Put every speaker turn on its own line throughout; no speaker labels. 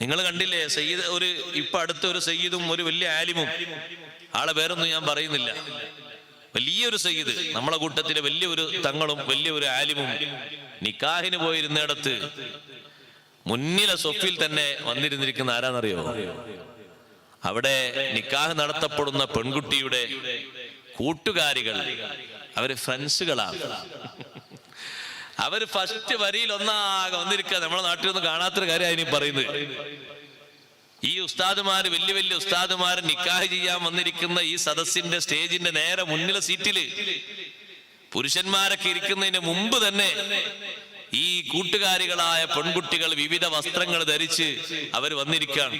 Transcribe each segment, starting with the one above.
നിങ്ങൾ കണ്ടില്ലേ സയ്യിദ്, ഇപ്പൊ അടുത്തൊരു സയ്യിദും ഒരു വലിയ ആലിമും, ആളെ പേരൊന്നും ഞാൻ പറയുന്നില്ല, വലിയൊരു സയ്യിദ്, നമ്മളെ കൂട്ടത്തിലെ വലിയൊരു തങ്ങളും വലിയൊരു ആലിമും നിക്കാഹിന് പോയിരുന്നിടത്ത് മുന്നിലെ സൊഫിൽ തന്നെ വന്നിരുന്നിരിക്കുന്ന ആരാന്നറിയോ? അവിടെ നിക്കാഹ് നടത്തപ്പെടുന്ന പെൺകുട്ടിയുടെ കൂട്ടുകാരികൾ, അവര് ഫ്രണ്ട്സുകളാണ്. അവര് ഫസ്റ്റ് വരിയിൽ ഒന്നാകെ വന്നിരിക്കുക. നമ്മളെ നാട്ടിൽ ഒന്നും കാണാത്തൊരു കാര്യമാണ് ഇനി പറയുന്നത്. ഈ ഉസ്താദുമാര്, വലിയ വലിയ ഉസ്താദുമാര് നിക്കാഹ് ചെയ്യാൻ വന്നിരിക്കുന്ന ഈ സദസ്സിന്റെ സ്റ്റേജിന്റെ നേരെ മുന്നിലെ സീറ്റില് പുരുഷന്മാരൊക്കെ ഇരിക്കുന്നതിന് മുമ്പ് തന്നെ ഈ കൂട്ടുകാരികളായ പെൺകുട്ടികൾ വിവിധ വസ്ത്രങ്ങൾ ധരിച്ച് അവർ വന്നിരിക്കുകയാണ്.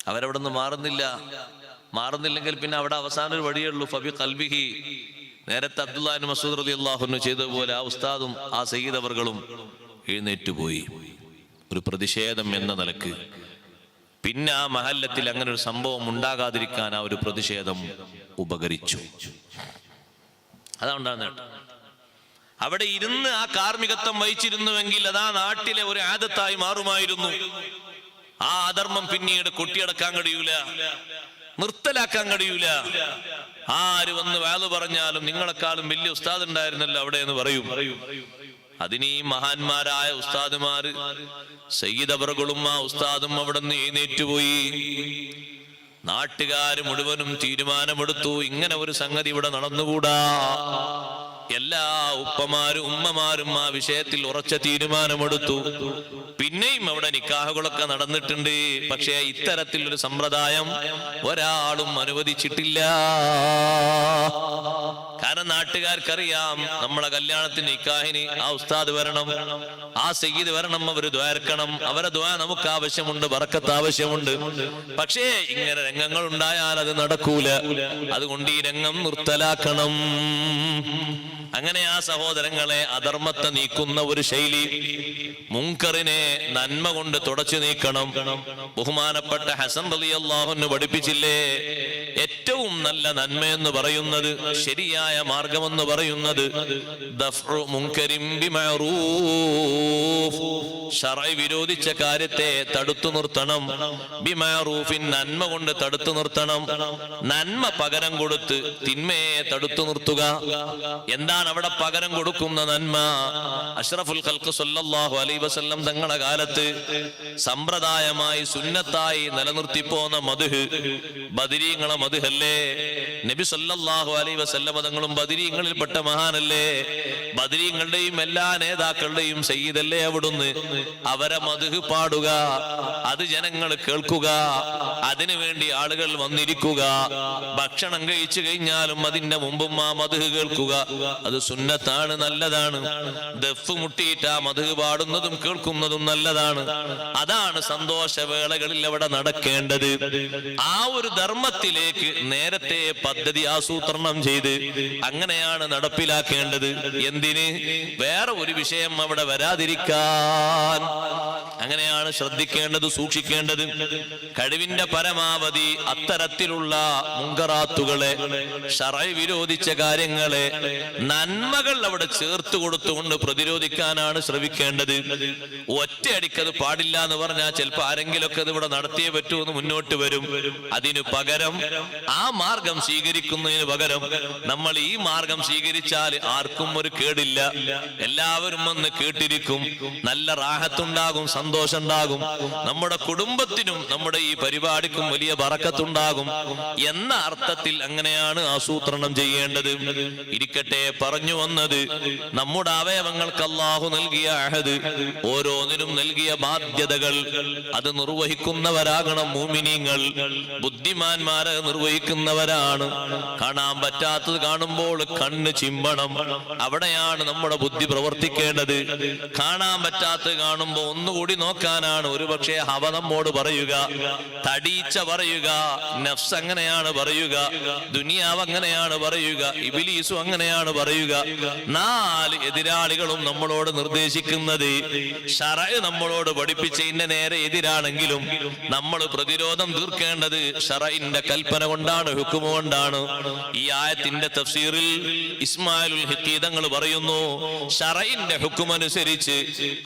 അവരവിടെ നിന്ന് മാറുന്നില്ലെങ്കിൽ പിന്നെ അവിടെ അവസാന ഒരു വഴിയേ ഉള്ളൂ, ഫബി ഖൽബിഹി. നേരത്തെ അബ്ദുല്ലാഹി ഇബ്നു മസ്ഊദ് റളിയല്ലാഹു അൻഹു ചെയ്തതുപോലെ ആ ഉസ്താദും ആ സയ്യിദ് അവർകളും എഴുന്നേറ്റുപോയി, ഒരു പ്രതിഷേധം എന്ന നിലക്ക്. പിന്നെ ആ മഹല്ലത്തിൽ അങ്ങനെ ഒരു സംഭവം ഉണ്ടാകാതിരിക്കാൻ ആ ഒരു പ്രതിഷേധം ഉപകരിച്ചു. അതാണ് അവിടെ ഇരുന്ന് ആ കാർമ്മികത്വം വഹിച്ചിരുന്നുവെങ്കിൽ അത് ആ നാട്ടിലെ ഒരു ആദത്തായി മാറുമായിരുന്നു. ആ അധർമ്മം പിന്നീട് കൊട്ടിയടക്കാൻ കഴിയൂല, നിർത്തലാക്കാൻ കഴിയൂല. ആര് വന്ന് വാല് പറഞ്ഞാലും നിങ്ങളെക്കാളും വലിയ ഉസ്താദ് ഉണ്ടായിരുന്നല്ലോ അവിടെ എന്ന് പറയും. അതിനീ മഹാന്മാരായ ഉസ്താദുമാര്, സയ്യിദ് അവർകളും ആ ഉസ്താദും അവിടെ നിന്ന് എഴുന്നേറ്റുപോയി. നാട്ടുകാര് മുഴുവനും തീരുമാനമെടുത്തു, ഇങ്ങനെ ഒരു സംഗതി ഇവിടെ നടന്നുകൂടാ. എല്ലാ ഉപ്പമാരും ഉമ്മമാരും ആ വിഷയത്തിൽ ഉറച്ച തീരുമാനമെടുത്തു. പിന്നെയും അവിടെ നിക്കാഹുകളൊക്കെ നടന്നിട്ടുണ്ട്. പക്ഷേ ഇത്തരത്തിലൊരു സമ്പ്രദായം ഒരാളും അനുവദിച്ചിട്ടില്ല. കാരണം നാട്ടുകാർക്കറിയാം, നമ്മളെ കല്യാണത്തിന് നിക്കാഹിന് ആ ഉസ്താദ് വരണം, ആ സയ്യിദ് വരണം, അവര് ദ്വാരക്കണം, അവരെ ദ്വാ നമുക്ക് ആവശ്യമുണ്ട്, ബറക്കത്ത് ആവശ്യമുണ്ട്. പക്ഷേ ഇങ്ങനെ രംഗങ്ങൾ ഉണ്ടായാൽ അത് നടക്കൂല. അതുകൊണ്ട് ഈ രംഗം നിർത്തലാക്കണം. അങ്ങനെ ആ സഹോദരങ്ങളെ, അധർമ്മത്തെ നീക്കുന്ന ഒരു ശൈലി, മുൻകറിനെ നന്മ കൊണ്ട് തുടച്ചു നീക്കണം. ബഹുമാനപ്പെട്ട ഹസൻ റളിയല്ലാഹു അൻഹു പഠിപ്പിച്ചില്ലേ, ഏറ്റവും നല്ല നന്മയെന്ന് പറയുന്നത്, ശരിയായ മാർഗമെന്ന് പറയുന്നത് ദഫ്ഉ മുൻകരിൻ ബിമഅറൂഫ്, ശർഅ് വിരോധിച്ച കാര്യത്തെ തടുത്തു നിർത്തണം. ബിമഅറൂഫിൻ, നന്മ കൊണ്ട് തടുത്തു നിർത്തണം. നന്മ പകരം കൊടുത്ത് തിന്മയെ തടുത്തു നിർത്തുക. എന്താണ് അവിടെ പകരം കൊടുക്കുന്ന നന്മ? അഷ്റഫുൽ ഖൽഖ് സല്ലല്ലാഹു അലൈഹി വസല്ലം തങ്ങളുടെ കാലത്ത് സമ്പ്രദായമായി സുന്നത്തായി നിലനിർത്തിപ്പോന്ന മദ്ഹ്, ബദരീങ്ങളെ മദ്ഹല്ലേ. നബി സല്ലല്ലാഹു അലൈഹി വസല്ലം തങ്ങളും ബദരീങ്ങളിൽപ്പെട്ട മഹാനല്ലേ. ബദരീങ്ങളുടെയും എല്ലാ നേതാക്കളുടെയും സയ്യിദല്ലേ അവിടുന്ന്. അവരെ മദ്ഹ് പാടുക, അത് ജനങ്ങൾ കേൾക്കുക, അതിനുവേണ്ടി ആളുകൾ വന്നിരിക്കുക. ഭക്ഷണം കഴിച്ചു കഴിഞ്ഞാലും അതിന്റെ മുമ്പും ആ മദ്ഹ് കേൾക്കുക. അത് സുന്നത്താണ്, നല്ലതാണ്. ദഫ് മുട്ടിയിട്ട് ആ മദ്ഹ് പാടുന്നതും കേൾക്കുന്നതും നല്ലതാണ്. അതാണ് സന്തോഷവേളകളിൽ അവിടെ നടക്കേണ്ടത്. ആ ഒരു ധർമ്മത്തിലേക്ക് നേരത്തെ പദ്ധതി ആസൂത്രണം ചെയ്ത് അങ്ങനെയാണ് നടപ്പിലാക്കേണ്ടത്. എന്തിന്? വേറെ ഒരു വിഷയം അവിടെ വരാതിരിക്കാൻ. അങ്ങനെയാണ് ശ്രദ്ധിക്കേണ്ടത്, സൂക്ഷിക്കേണ്ടത്. കഴിവിന്റെ പരമാവധി അത്തരത്തിലുള്ള മുങ്കറാത്തുകളെ, ശർഅ് വിരോധിച്ച കാര്യങ്ങളെ, നന്മകൾ അവിടെ ചേർത്ത് കൊടുത്തുകൊണ്ട് പ്രതിരോധിക്കാനാണ് ശ്രമിക്കേണ്ടത്. ഒറ്റയടിക്കത് പാടില്ല എന്ന് പറഞ്ഞാൽ ചിലപ്പോൾ ആരെങ്കിലൊക്കെ അത് ഇവിടെ നടത്തിയേ പറ്റൂ എന്ന് മുന്നോട്ട് വരും. അതിനു പകരം ആ മാർഗം സ്വീകരിക്കുന്നതിന് പകരം നമ്മൾ ഈ മാർഗം സ്വീകരിച്ചാൽ ആർക്കും ഒരു കേടില്ല, എല്ലാവരും വന്ന് കേട്ടിരിക്കും, നല്ല റാഹത്തുണ്ടാകും, സന്തോഷം ഉണ്ടാകും, നമ്മുടെ കുടുംബത്തിനും നമ്മുടെ ഈ പരിപാടിക്കും വലിയ ബറക്കത്തുണ്ടാകും എന്ന അർത്ഥത്തിൽ അങ്ങനെയാണ് ആസൂത്രണം ചെയ്യേണ്ടത്. ഇരിക്കട്ടെ, പറഞ്ഞു വന്നത്, നമ്മുടെ അവയവങ്ങൾക്ക് അല്ലാഹു നൽകിയ അഹദ്, ഓരോന്നിനും നൽകിയ ബാധ്യതകൾ, അത് നിർവഹിക്കുന്നവരാകണം മുഅ്മിനീങ്ങൾ. ബുദ്ധിമാന്മാരെ നിർവഹിക്കുന്നവരാണ്. കാണാൻ പറ്റാത്തത് കാണുമ്പോൾ കണ്ണ് ചിമ്പണം, അവിടെയാണ് നമ്മുടെ ബുദ്ധി പ്രവർത്തിക്കേണ്ടത്. കാണാൻ പറ്റാത്തത് കാണുമ്പോൾ ഒന്നുകൂടി നോക്കാനാണ് ഒരുപക്ഷെ ഹവ നമ്മോട് പറയുക, തടീച്ച പറയുക, നഫ്സ് അങ്ങനെയാണ് പറയുക, ദുനിയാവ് അങ്ങനെയാണ് പറയുക, ഇബ്ലീസും അങ്ങനെയാണ് പറയുക. നാല് എതിരാളികളും നമ്മളോട് നിർദ്ദേശിക്കുന്നത്, ശർഅ് നമ്മളോട് പഠിപ്പിച്ചതിന്റെ നേരെ എതിരാണെങ്കിലും നമ്മൾ പ്രതിരോധം തീർക്കേണ്ടത് ഷറഇന്റെ കൽപ്പന കൽപ്പന കൊണ്ടാണ്, ഹുക്കുമ കൊണ്ടാണ്. ഈ ആയത്തിന്റെ തഫ്സീറിൽ ഇസ്മായിലുൽ ഹിഖീദങ്ങൾ പറയുന്നു, ശറഇന്റെ ഹുക്കുമനുസരിച്ച്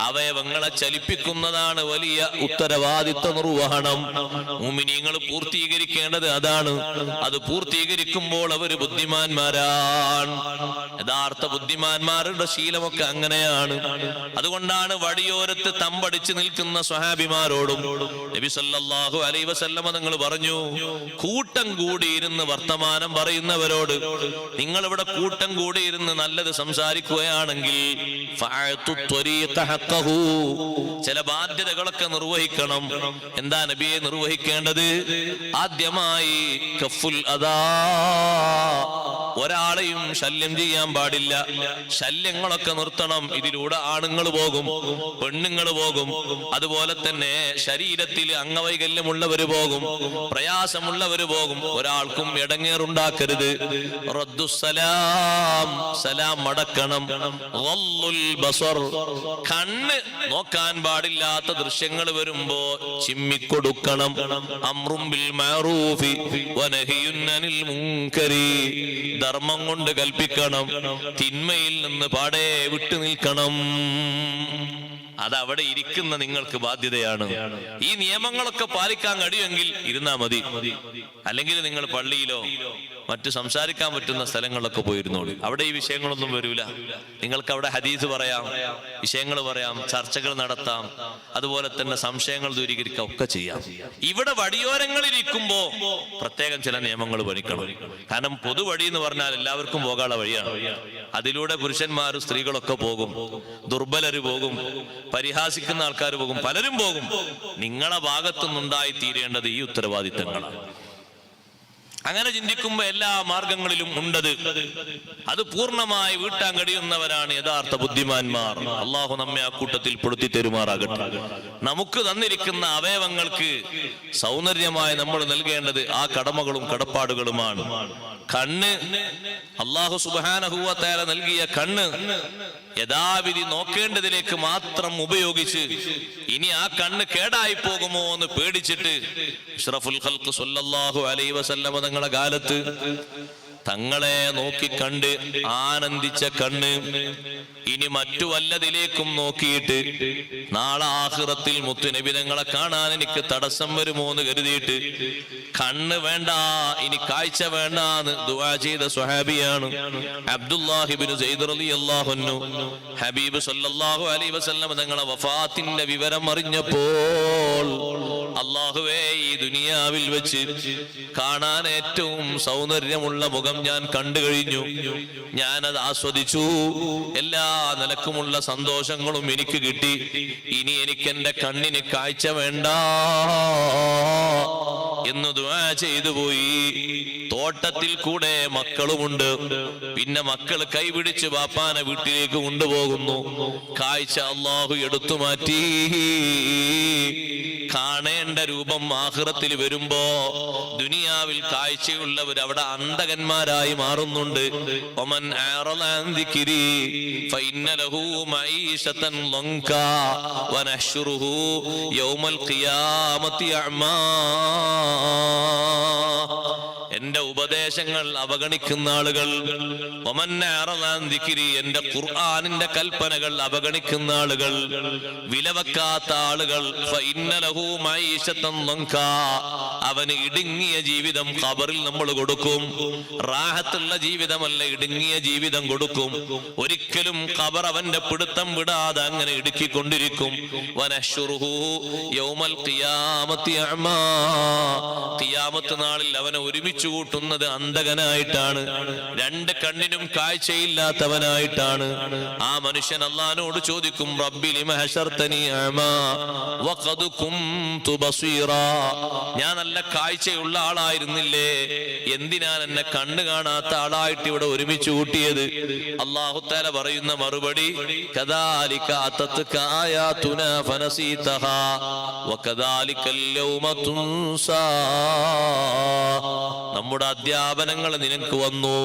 അവയവങ്ങളെ ചലിപ്പിക്കുന്നതാണ് വലിയ ഉത്തരവാദിത്വ നിർവഹണം. മുഅ്മിനീങ്ങൾ പൂർത്തീകരിക്കേണ്ടത് അതാണ്. അത് പൂർത്തീകരിക്കുമ്പോൾ അവർ ബുദ്ധിമാന്മാരാണ്. യഥാർത്ഥ ബുദ്ധിമാന്മാരുടെ ശീലമൊക്കെ അങ്ങനെയാണ്. അതുകൊണ്ടാണ് വഴിയോരത്ത് തമ്പടിച്ച് നിൽക്കുന്ന സ്വഹാബിമാരോടും നബി സല്ലല്ലാഹു അലൈഹി വസല്ലമ തങ്ങൾ പറഞ്ഞു, കൂട്ടം കൂടിയിരുന്ന് വർത്തമാനം പറയുന്നവരോട്, നിങ്ങൾ ഇവിടെ കൂട്ടം കൂടിയിരുന്ന് നല്ലത് സംസാരിക്കുകയാണെങ്കിൽ ചില ബാധ്യതകളൊക്കെ നിർവഹിക്കണം. എന്താ നബിയെ നിർവഹിക്കേണ്ടത്? ആദ്യമായി കഫുൽ അദാ, ഒരാളെയും ശല്യം ചെയ്യാൻ പാടില്ല. ശല്യങ്ങളൊക്കെ നിർത്തണം. ഇതിലൂടെ ആണുങ്ങൾ പോകും, പെണ്ണുങ്ങൾ പോകും, അതുപോലെ തന്നെ ശരീരത്തിൽ അംഗവൈകല്യമുള്ളവര് പോകും, പ്രയാസമുള്ളവര് പോകും. ഒരാൾക്കും ഇടങ്ങേറുണ്ടാക്കരുത്. റദ്ദുസ്സലാം, സലാം മടക്കണം. ഗള്ളുൽ ബസർ, കണ്ണ് നോക്കാൻ പാടില്ലാത്ത ദൃശ്യങ്ങൾ വരുമ്പോ ചിമ്മിക്കൊടുക്കണം. അംറും ബിൽ മഅറൂഫി വനഹിയുൻ അനിൽ മുൻകരി, ധർമ്മം കൊണ്ട് കൽപ്പിക്കണം, തിന്മയിൽ നിന്ന് പാടെ വിട്ടു നിൽക്കണം. അതവിടെ ഇരിക്കുന്ന നിങ്ങൾക്ക് ബാധ്യതയാണ്. ഈ നിയമങ്ങളൊക്കെ പാലിക്കാൻ കഴിയുമെങ്കിൽ ഇരുന്നാ മതി. അല്ലെങ്കിൽ നിങ്ങൾ പള്ളിയിലോ മറ്റു സംസാരിക്കാൻ പറ്റുന്ന സ്ഥലങ്ങളിലൊക്കെ പോയിരുന്നോളൂ. അവിടെ ഈ വിഷയങ്ങളൊന്നും വരൂല. നിങ്ങൾക്ക് അവിടെ ഹദീസ് പറയാം, വിഷയങ്ങൾ പറയാം, ചർച്ചകൾ നടത്താം, അതുപോലെ തന്നെ സംശയങ്ങൾ ദൂരീകരിക്കാം, ഒക്കെ ചെയ്യാം. ഇവിടെ വഴിയോരങ്ങളിൽ ഇരിക്കുമ്പോ പ്രത്യേകം ചില നിയമങ്ങൾ പഠിക്കണം. കാരണം പൊതുവഴി എന്ന് പറഞ്ഞാൽ എല്ലാവർക്കും പോകാനുള്ള വഴിയാണ്. അതിലൂടെ പുരുഷന്മാരും സ്ത്രീകളൊക്കെ പോകും, ദുർബലര് പോകും, പരിഹാസിക്കുന്ന ആൾക്കാർ പോകും, പലരും പോകും. നിങ്ങളെ ഭാഗത്തുനിന്നുണ്ടായി തീരേണ്ടത് ഈ ഉത്തരവാദിത്തങ്ങളാണ്. അങ്ങനെ ചിന്തിക്കുമ്പോ എല്ലാ മാർഗങ്ങളിലും ഉണ്ടത്. അത് പൂർണ്ണമായി വീട്ടാൻ കഴിയുന്നവരാണ് യഥാർത്ഥ ബുദ്ധിമാന്മാർ. അള്ളാഹു നമ്മെ ആ കൂട്ടത്തിൽ പെടുത്തി തരുമാറാകട്ടെ. നമുക്ക് തന്നിരിക്കുന്ന അവയവങ്ങൾക്ക് സൗന്ദര്യമായി നമ്മൾ നൽകേണ്ടത് ആ കടമകളും കടപ്പാടുകളുമാണ്. കണ്ണ്, അള്ളാഹു സുബ്ഹാനഹു വ തആല നൽകിയ കണ്ണ് യഥാവിധി നോക്കേണ്ടതിലേക്ക് മാത്രം ഉപയോഗിച്ച് ഇനി ആ കണ്ണ് കേടായി പോകുമോ എന്ന് പേടിച്ചിട്ട് അഷ്റഫുൽ ഖൽഖ് സല്ലല്ലാഹു അലൈഹി വസല്ലമ തങ്ങളുടെ കാലത്ത് തങ്ങളെ നോക്കിക്കണ്ട് ആനന്ദിച്ച കണ്ണ് ഇനി മറ്റു വല്ലതിലേക്കും നോക്കിയിട്ട് നാളെ ആഖിറത്തിൽ മുത്തുനബി തങ്ങളെ കാണാൻ എനിക്ക് തടസ്സം വരുമോ എന്ന് കരുതിയിട്ട് കണ്ണ് വേണ്ട, ഇനി കാഴ്ച വേണ്ട എന്ന് ദുആ ചെയ്ത സ്വഹാബിയാണ് അബ്ദുല്ലാഹി ഇബ്നു സൈദ് റളിയല്ലാഹു അൻഹു. ഹബീബ് സല്ലല്ലാഹു അലൈഹി വസല്ലം തങ്ങളെ വഫാത്തിന്റെ വിവരം അറിഞ്ഞപ്പോൾ, അല്ലാഹുവേ, ഈ ദുനിയാവിൽ വെച്ച് കാണാൻ ഏറ്റവും സൗന്ദര്യമുള്ള മുഖം ഞാൻ കണ്ടു കഴിഞ്ഞു, ഞാനത് ആസ്വദിച്ചു, എല്ലാ നിലക്കുമുള്ള സന്തോഷങ്ങളും എനിക്ക് കിട്ടി, ഇനി എനിക്ക് എന്റെ കണ്ണിന് കാഴ്ച വേണ്ട എന്ന് ദുആ ചെയ്തു പോയി. തോട്ടത്തിൽ കൂടെ മക്കളുമുണ്ട്. പിന്നെ മക്കൾ കൈപിടിച്ച് ബാപ്പാനെ വീട്ടിലേക്ക് കൊണ്ടുപോകുന്നു. കാഴ്ച അല്ലാഹു എടുത്തു മാറ്റി. കാണേണ്ട രൂപം ആഖിറത്തിൽ വരുമ്പോ ദുനിയാവിൽ കാഴ്ചയുള്ളവർ അവിടെ അന്ധകന്മാരായി മാറുന്നുണ്ട്. ഒമൻ അഅറള അൻ ദിക്രി ഫഇന്ന ലഹു മഈശതൻ ലൻകാ വനഹ്ശുറുഹു യൗമൽ ഖിയാമത്തി അഅമാ. എന്റെ ഉപദേശങ്ങൾ അവഗണിക്കുന്ന ആളുകൾ, എന്റെ ഖുർആനിന്റെ കൽപ്പനകൾ അവഗണിക്കുന്ന ആളുകൾ, വിലവെക്കാത്ത ആളുകൾ, അവന് ഇടുങ്ങിയ ജീവിതം ഖബറിൽ നമ്മൾ കൊടുക്കും. റാഹത്തുള്ള ജീവിതമല്ല, ഇടുങ്ങിയ ജീവിതം കൊടുക്കും. ഒരിക്കലും ഖബർ അവന്റെ പിടുത്തം വിടാതെ അങ്ങനെ ഇടുക്കിക്കൊണ്ടിരിക്കും. വനഹ്ശുറുഹു യൗമൽ ഖിയാമത്തി അഅമാ. ഖിയാമത്ത് നാളിൽ അവനെ ഒരുമിച്ച് കൂട്ടുന്നത് അന്ധകനായിട്ടാണ്, രണ്ട് കണ്ണിനും കാഴ്ചയില്ലാത്തവനായിട്ടാണ്. ആ മനുഷ്യൻ അല്ലാഹുവോട് ചോദിക്കും, റബ്ബി ലിമ ഹശർതനി അഅമാ വഖദ് കുൻതു ബസീറാ. ഞാൻ നല്ല കാഴ്ചയുള്ള ആളായിരുന്നില്ലേ, എന്തിനാണ് എന്നെ കണ്ണ് കാണാത്ത ആളായിട്ട് ഇവിടെ ഒരുമിച്ച് കൂട്ടിയത്? അല്ലാഹു തആല പറയുന്ന മറുപടി, കദാലിക അതത്ക ആയാതുനാ ഫനസീതഹാ വകദാലികൽ യൗമ തുൻസാ. നമ്മുടെ അധ്യാപനങ്ങൾ നിനക്ക് വന്നു.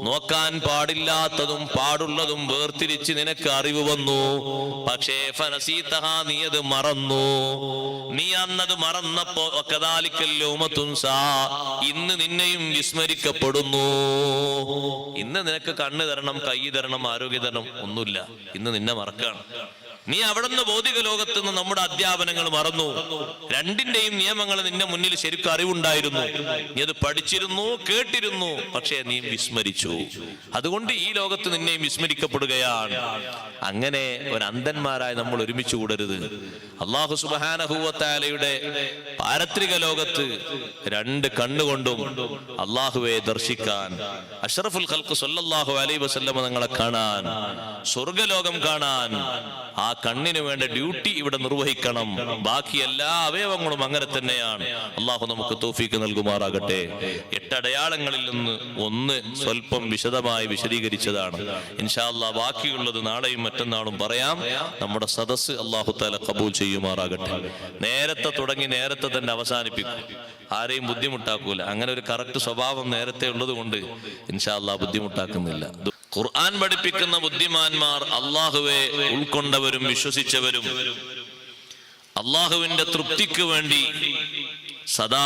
നോക്കാൻ പാടില്ലാത്തതും പാടുള്ളതും വേർതിരിച്ച് നിനക്ക് അറിവ് വന്നു. പക്ഷേ ഫനസീതഹ, നീ അത് മറന്നു. നീ അന്നത് മറന്നപ്പോ ഇന്ന് നിന്നെയും വിസ്മരിക്കപ്പെടുന്നു. ഇന്ന് നിനക്ക് കണ്ണ് തരണം, കൈ തരണം, ആരോഗ്യ തരണം, ഒന്നുമില്ല. ഇന്ന് നിന്നെ മറക്കാണ്. നീ അവിടുന്ന് ഭൗതിക ലോകത്ത് നിന്ന് നമ്മുടെ അധ്യാപനങ്ങൾ മറന്നു. രണ്ടിന്റെയും നിയമങ്ങൾ നിന്റെ മുന്നിൽ ശരിക്കും അറിവുണ്ടായിരുന്നു. നീ അത് പഠിച്ചിരുന്നു, കേട്ടിരുന്നു, പക്ഷേ നീ വിസ്മരിച്ചു. അതുകൊണ്ട് ഈ ലോകത്ത് നിന്നെയും വിസ്മരിക്കപ്പെടുകയാണ്. അങ്ങനെ ഒരു അന്ധന്മാരായി നമ്മൾ ഒരുമിച്ച് കൂടരുത്. അല്ലാഹു സുബ്ഹാനഹു വ തആലയുടെ പാരത്രിക ലോകത്ത് രണ്ട് കണ്ണുകൊണ്ടും അല്ലാഹുവെ ദർശിക്കാൻ, അഷ്റഫുൽ ഖൽഖ് സല്ലല്ലാഹു അലൈഹി വസല്ലം തങ്ങളെ കാണാൻ, സ്വർഗ്ഗലോകം കാണാൻ ആ കണ്ണിന് വേണ്ട ഡ്യൂട്ടി ഇവിടെ നിർവഹിക്കണം. ബാക്കി എല്ലാ അവയവങ്ങളും അങ്ങനെ തന്നെയാണ്. അള്ളാഹു നമുക്ക് തൗഫീക്ക് നൽകുമാറാകട്ടെ. 8 അടയാളങ്ങളിൽ നിന്ന് ഒന്ന് സ്വല്പം വിശദമായി വിശദീകരിച്ചതാണ്. ഇൻഷാ അല്ലാഹ് ബാക്കിയുള്ളത് നാളെയും മറ്റന്നാളും പറയാം. നമ്മുടെ സദസ്സ് അല്ലാഹു തആല ഖബൂൽ ചെയ്യുമാറാകട്ടെ. നേരത്തെ തുടങ്ങി നേരത്തെ തന്നെ അവസാനിപ്പിക്കും. ആരെയും ബുദ്ധിമുട്ടാക്കൂല. അങ്ങനെ ഒരു കറക്റ്റ് സ്വഭാവം നേരത്തെ ഉള്ളത് കൊണ്ട് ഇൻഷാ അല്ലാഹ് ബുദ്ധിമുട്ടാക്കുന്നില്ല. ഖുർആൻ പഠിപ്പിക്കുന്ന ബുദ്ധിമാന്മാർ അള്ളാഹുവെ ഉൾക്കൊണ്ടവരും വിശ്വസിച്ചവരും അള്ളാഹുവിന്റെ തൃപ്തിക്ക് വേണ്ടി സദാ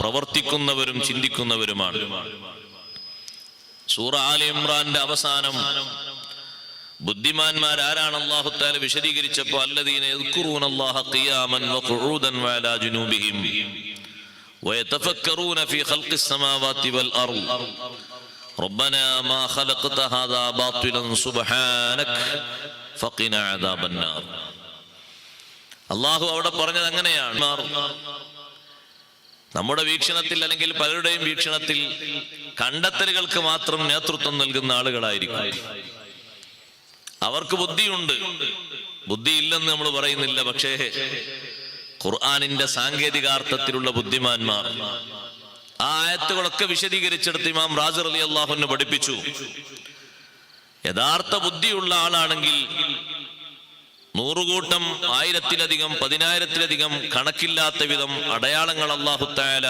പ്രവർത്തിക്കുന്നവരും ചിന്തിക്കുന്നവരുമാണ്. സൂറ ആല ഇമ്രാന്റെ അവസാനം ബുദ്ധിമാന്മാർ ആരാണ് അല്ലാഹു തആല വിശദീകരിച്ചപ്പോൾ അല്ലദീന യദ്കുറൂനല്ലാഹ ഖിയാമൻ വഖുഊദൻ വഅലാ ജുനൂബിഹിം വയതഫക്കറൂന ഫീ ഖൽഖിസ് സമാവാതി വൽ അർള് ربنا ما خلقت هذا باطلا سبحانك فقنا عذاب النار. അല്ലാഹു അവിടെ പറഞ്ഞത് അങ്ങനെയാണ്. നമ്മുടെ വീക്ഷണത്തിൽ അല്ലെങ്കിൽ പലരുടെയും വീക്ഷണത്തിൽ കണ്ടെത്തലുകൾക്ക് മാത്രം നേതൃത്വം നൽകുന്ന ആളുകളായിരിക്കും. അവർക്ക് ബുദ്ധിയുണ്ട്, ബുദ്ധിയില്ലെന്ന് നമ്മൾ പറയുന്നില്ല. പക്ഷേ ഖുർആനിന്റെ സാങ്കേതികാർത്ഥത്തിലുള്ള ബുദ്ധിമാന്മാർ ആ ആയത്തുകളൊക്കെ വിശദീകരിച്ചെടുത്ത് ഇമാം റാസി റളിയല്ലാഹു അൻഹു പഠിപ്പിച്ചു. യഥാർത്ഥ ബുദ്ധിയുള്ള ആളാണെങ്കിൽ 100 കൂട്ടം, 1000-ലധികം, 10,000-ലധികം കണക്കില്ലാത്ത വിധം അടയാളങ്ങൾ അല്ലാഹു തആല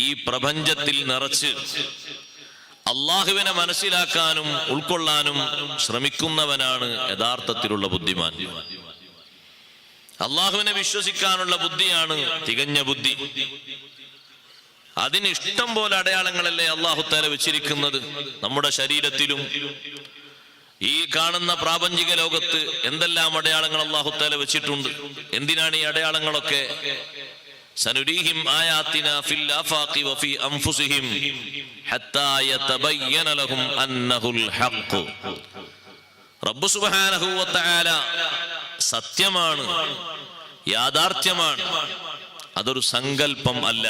ഈ പ്രപഞ്ചത്തിൽ നിറച്ച് അള്ളാഹുവിനെ മനസ്സിലാക്കാനും ഉൾക്കൊള്ളാനും ശ്രമിക്കുന്നവനാണ് യഥാർത്ഥത്തിലുള്ള ബുദ്ധിമാൻ. അള്ളാഹുവിനെ വിശ്വസിക്കാനുള്ള ബുദ്ധിയാണ് തികഞ്ഞ ബുദ്ധി. അതിന് ഇഷ്ടം പോലെ അടയാളങ്ങളല്ലേ അല്ലാഹു തആല വെച്ചിരിക്കുന്നത്. നമ്മുടെ ശരീരത്തിലും ഈ കാണുന്ന പ്രാപഞ്ചിക ലോകത്ത് എന്തെല്ലാം അടയാളങ്ങൾ അല്ലാഹു തആല വെച്ചിട്ടുണ്ട്. എന്തിനാണ് ഈ അടയാളങ്ങളൊക്കെ? സനുരീഹിം ആയാതിനാ ഫിൽ ആഫാഖി വഫി അൻഫുസിഹിം ഹത്താ യതബയ്യന ലഹും അന്നഹുൽ ഹഖ്. റബ്ബ് സുബ്ഹാനഹു വ തആല സത്യമാണ്, യാഥാർത്ഥ്യമാണ്. അതൊരു സങ്കല്പം അല്ല,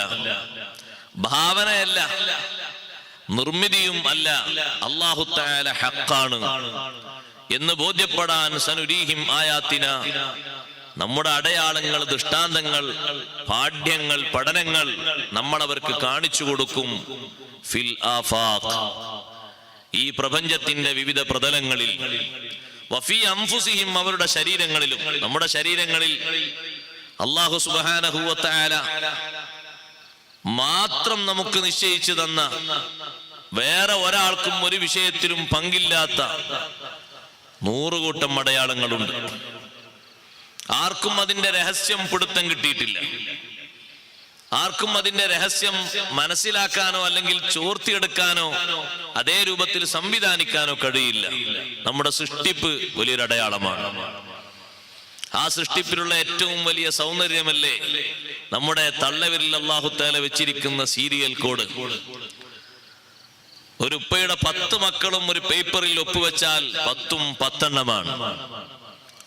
ഭാവനയല്ല, നിർമ്മിതിയും അല്ല. അല്ലാഹു തആല ഹഖാണ് എന്ന് ബോധ്യപ്പെടാൻ സനുരീഹിം ആയാതിന, നമ്മുടെ അടയാളങ്ങൾ, ദൃഷ്ടാന്തങ്ങൾ, പാഠ്യങ്ങൾ, പഠനങ്ങൾ നമ്മൾ അവർക്ക് കാണിച്ചു കൊടുക്കും. ഫിൽ ആഫാഖ്, ഈ പ്രപഞ്ചത്തിന്റെ വിവിധ പ്രതലങ്ങളിൽ, വഫി അൻഫുസിഹിം, അവരുടെ ശരീരങ്ങളിലും. നമ്മുടെ ശരീരങ്ങളിൽ അല്ലാഹു സുബ്ഹാനഹു വ തആല മാത്രം നമുക്ക് നിശ്ചയിച്ചു തന്ന, വേറെ ഒരാൾക്കും ഒരു വിഷയത്തിലും പങ്കില്ലാത്ത 100 കൂട്ടം അടയാളങ്ങളുണ്ട്. ആർക്കും അതിന്റെ രഹസ്യം പിടുത്തം കിട്ടിയിട്ടില്ല. ആർക്കും അതിന്റെ രഹസ്യം മനസ്സിലാക്കാനോ അല്ലെങ്കിൽ ചോർത്തിയെടുക്കാനോ അതേ രൂപത്തിൽ സംവിധാനിക്കാനോ കഴിയില്ല. നമ്മുടെ സൃഷ്ടിപ്പ് വലിയൊരു അടയാളമാണ്. ആ സൃഷ്ടിപ്പിലുള്ള ഏറ്റവും വലിയ സൗന്ദര്യമല്ലേ നമ്മുടെ തള്ളവിരലിൽ അല്ലാഹു തആല വെച്ചിരിക്കുന്ന സീരിയൽ കോഡ്. ഒരു ഉപ്പയുടെ 10 മക്കളും ഒരു പേപ്പറിൽ ഒപ്പുവെച്ചാൽ 10ഉം 10 എണ്ണമാണ്.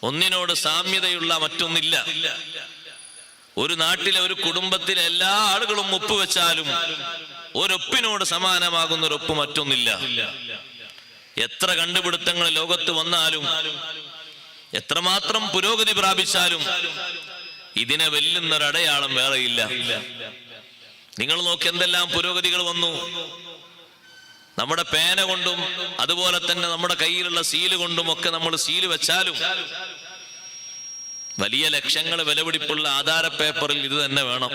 ഒന്നിനോട് സാമ്യതയുള്ള മറ്റൊന്നില്ല. ഒരു നാട്ടിലെ ഒരു കുടുംബത്തിലെ എല്ലാ ആളുകളും ഒപ്പുവെച്ചാലും ഒരൊപ്പിനോട് സമാനമാകുന്ന ഒരു ഒപ്പ് മറ്റൊന്നില്ല. എത്ര കണ്ടുപിടുത്തങ്ങൾ ലോകത്ത് വന്നാലും എത്രമാത്രം പുരോഗതി പ്രാപിച്ചാലും ഇതിനെ വെല്ലുന്നൊരടയാളം വേറെയില്ല. നിങ്ങൾ നോക്കി എന്തെല്ലാം പുരോഗതികൾ വന്നു. നമ്മുടെ പേന കൊണ്ടും അതുപോലെ തന്നെ നമ്മുടെ കയ്യിലുള്ള സീല് കൊണ്ടും ഒക്കെ നമ്മൾ സീല് വെച്ചാലും വലിയ ലക്ഷങ്ങൾ വിലപിടിപ്പുള്ള ആധാര പേപ്പറിൽ ഇത് തന്നെ വേണം.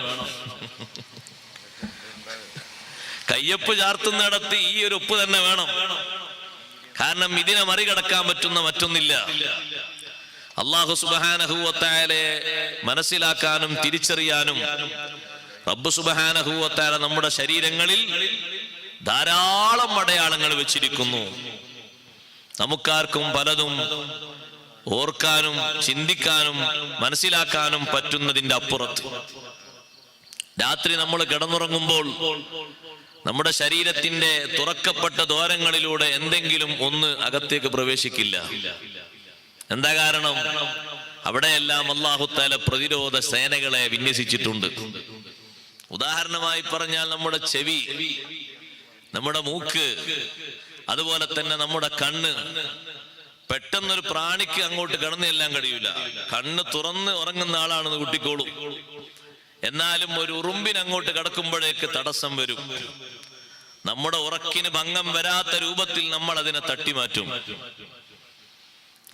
കയ്യൊപ്പ് ചാർത്തുന്നിടത്ത് ഈ ഒരു ഒപ്പ് തന്നെ വേണം. കാരണം ഇതിനെ മറികടക്കാൻ പറ്റുന്ന മറ്റൊന്നില്ല. അല്ലാഹു സുബ്ഹാനഹു വ തആലയെ മനസ്സിലാക്കാനും തിരിച്ചറിയാനും റബ്ബ് സുബ്ഹാനഹു വ തആല നമ്മുടെ ശരീരങ്ങളിൽ ധാരാളം അടയാളങ്ങൾ വെച്ചിരിക്കുന്നു. നമുക്കാർക്കും പലതും ഓർക്കാനും ചിന്തിക്കാനും മനസ്സിലാക്കാനും പറ്റുന്നതിന്റെ അപ്പുറത്ത് രാത്രി നമ്മൾ കിടന്നുറങ്ങുമ്പോൾ നമ്മുടെ ശരീരത്തിന്റെ തുറക്കപ്പെട്ട ദ്വാരങ്ങളിലൂടെ എന്തെങ്കിലും ഒന്ന് അകത്തേക്ക് പ്രവേശിക്കില്ല. എന്താ കാരണം? അവിടെയെല്ലാം അല്ലാഹു തആല പ്രതിരോധ സേനകളെ വിന്യസിച്ചിട്ടുണ്ട്. ഉദാഹരണമായി പറഞ്ഞാൽ നമ്മുടെ ചെവി, നമ്മുടെ മൂക്ക്, അതുപോലെ തന്നെ നമ്മുടെ കണ്ണ്. പെട്ടെന്നൊരു പ്രാണിക്ക് അങ്ങോട്ട് കിടന്നു ചെല്ലാൻ കഴിയൂല. കണ്ണ് തുറന്ന് ഉറങ്ങുന്ന ആളാണെന്ന് കുട്ടിക്കോളും. എന്നാലും ഒരു ഉറുമ്പിന് അങ്ങോട്ട് കിടക്കുമ്പോഴേക്ക് തടസ്സം വരും. നമ്മുടെ ഉറക്കിന് ഭംഗം വരാത്ത രൂപത്തിൽ നമ്മൾ അതിനെ തട്ടിമാറ്റും.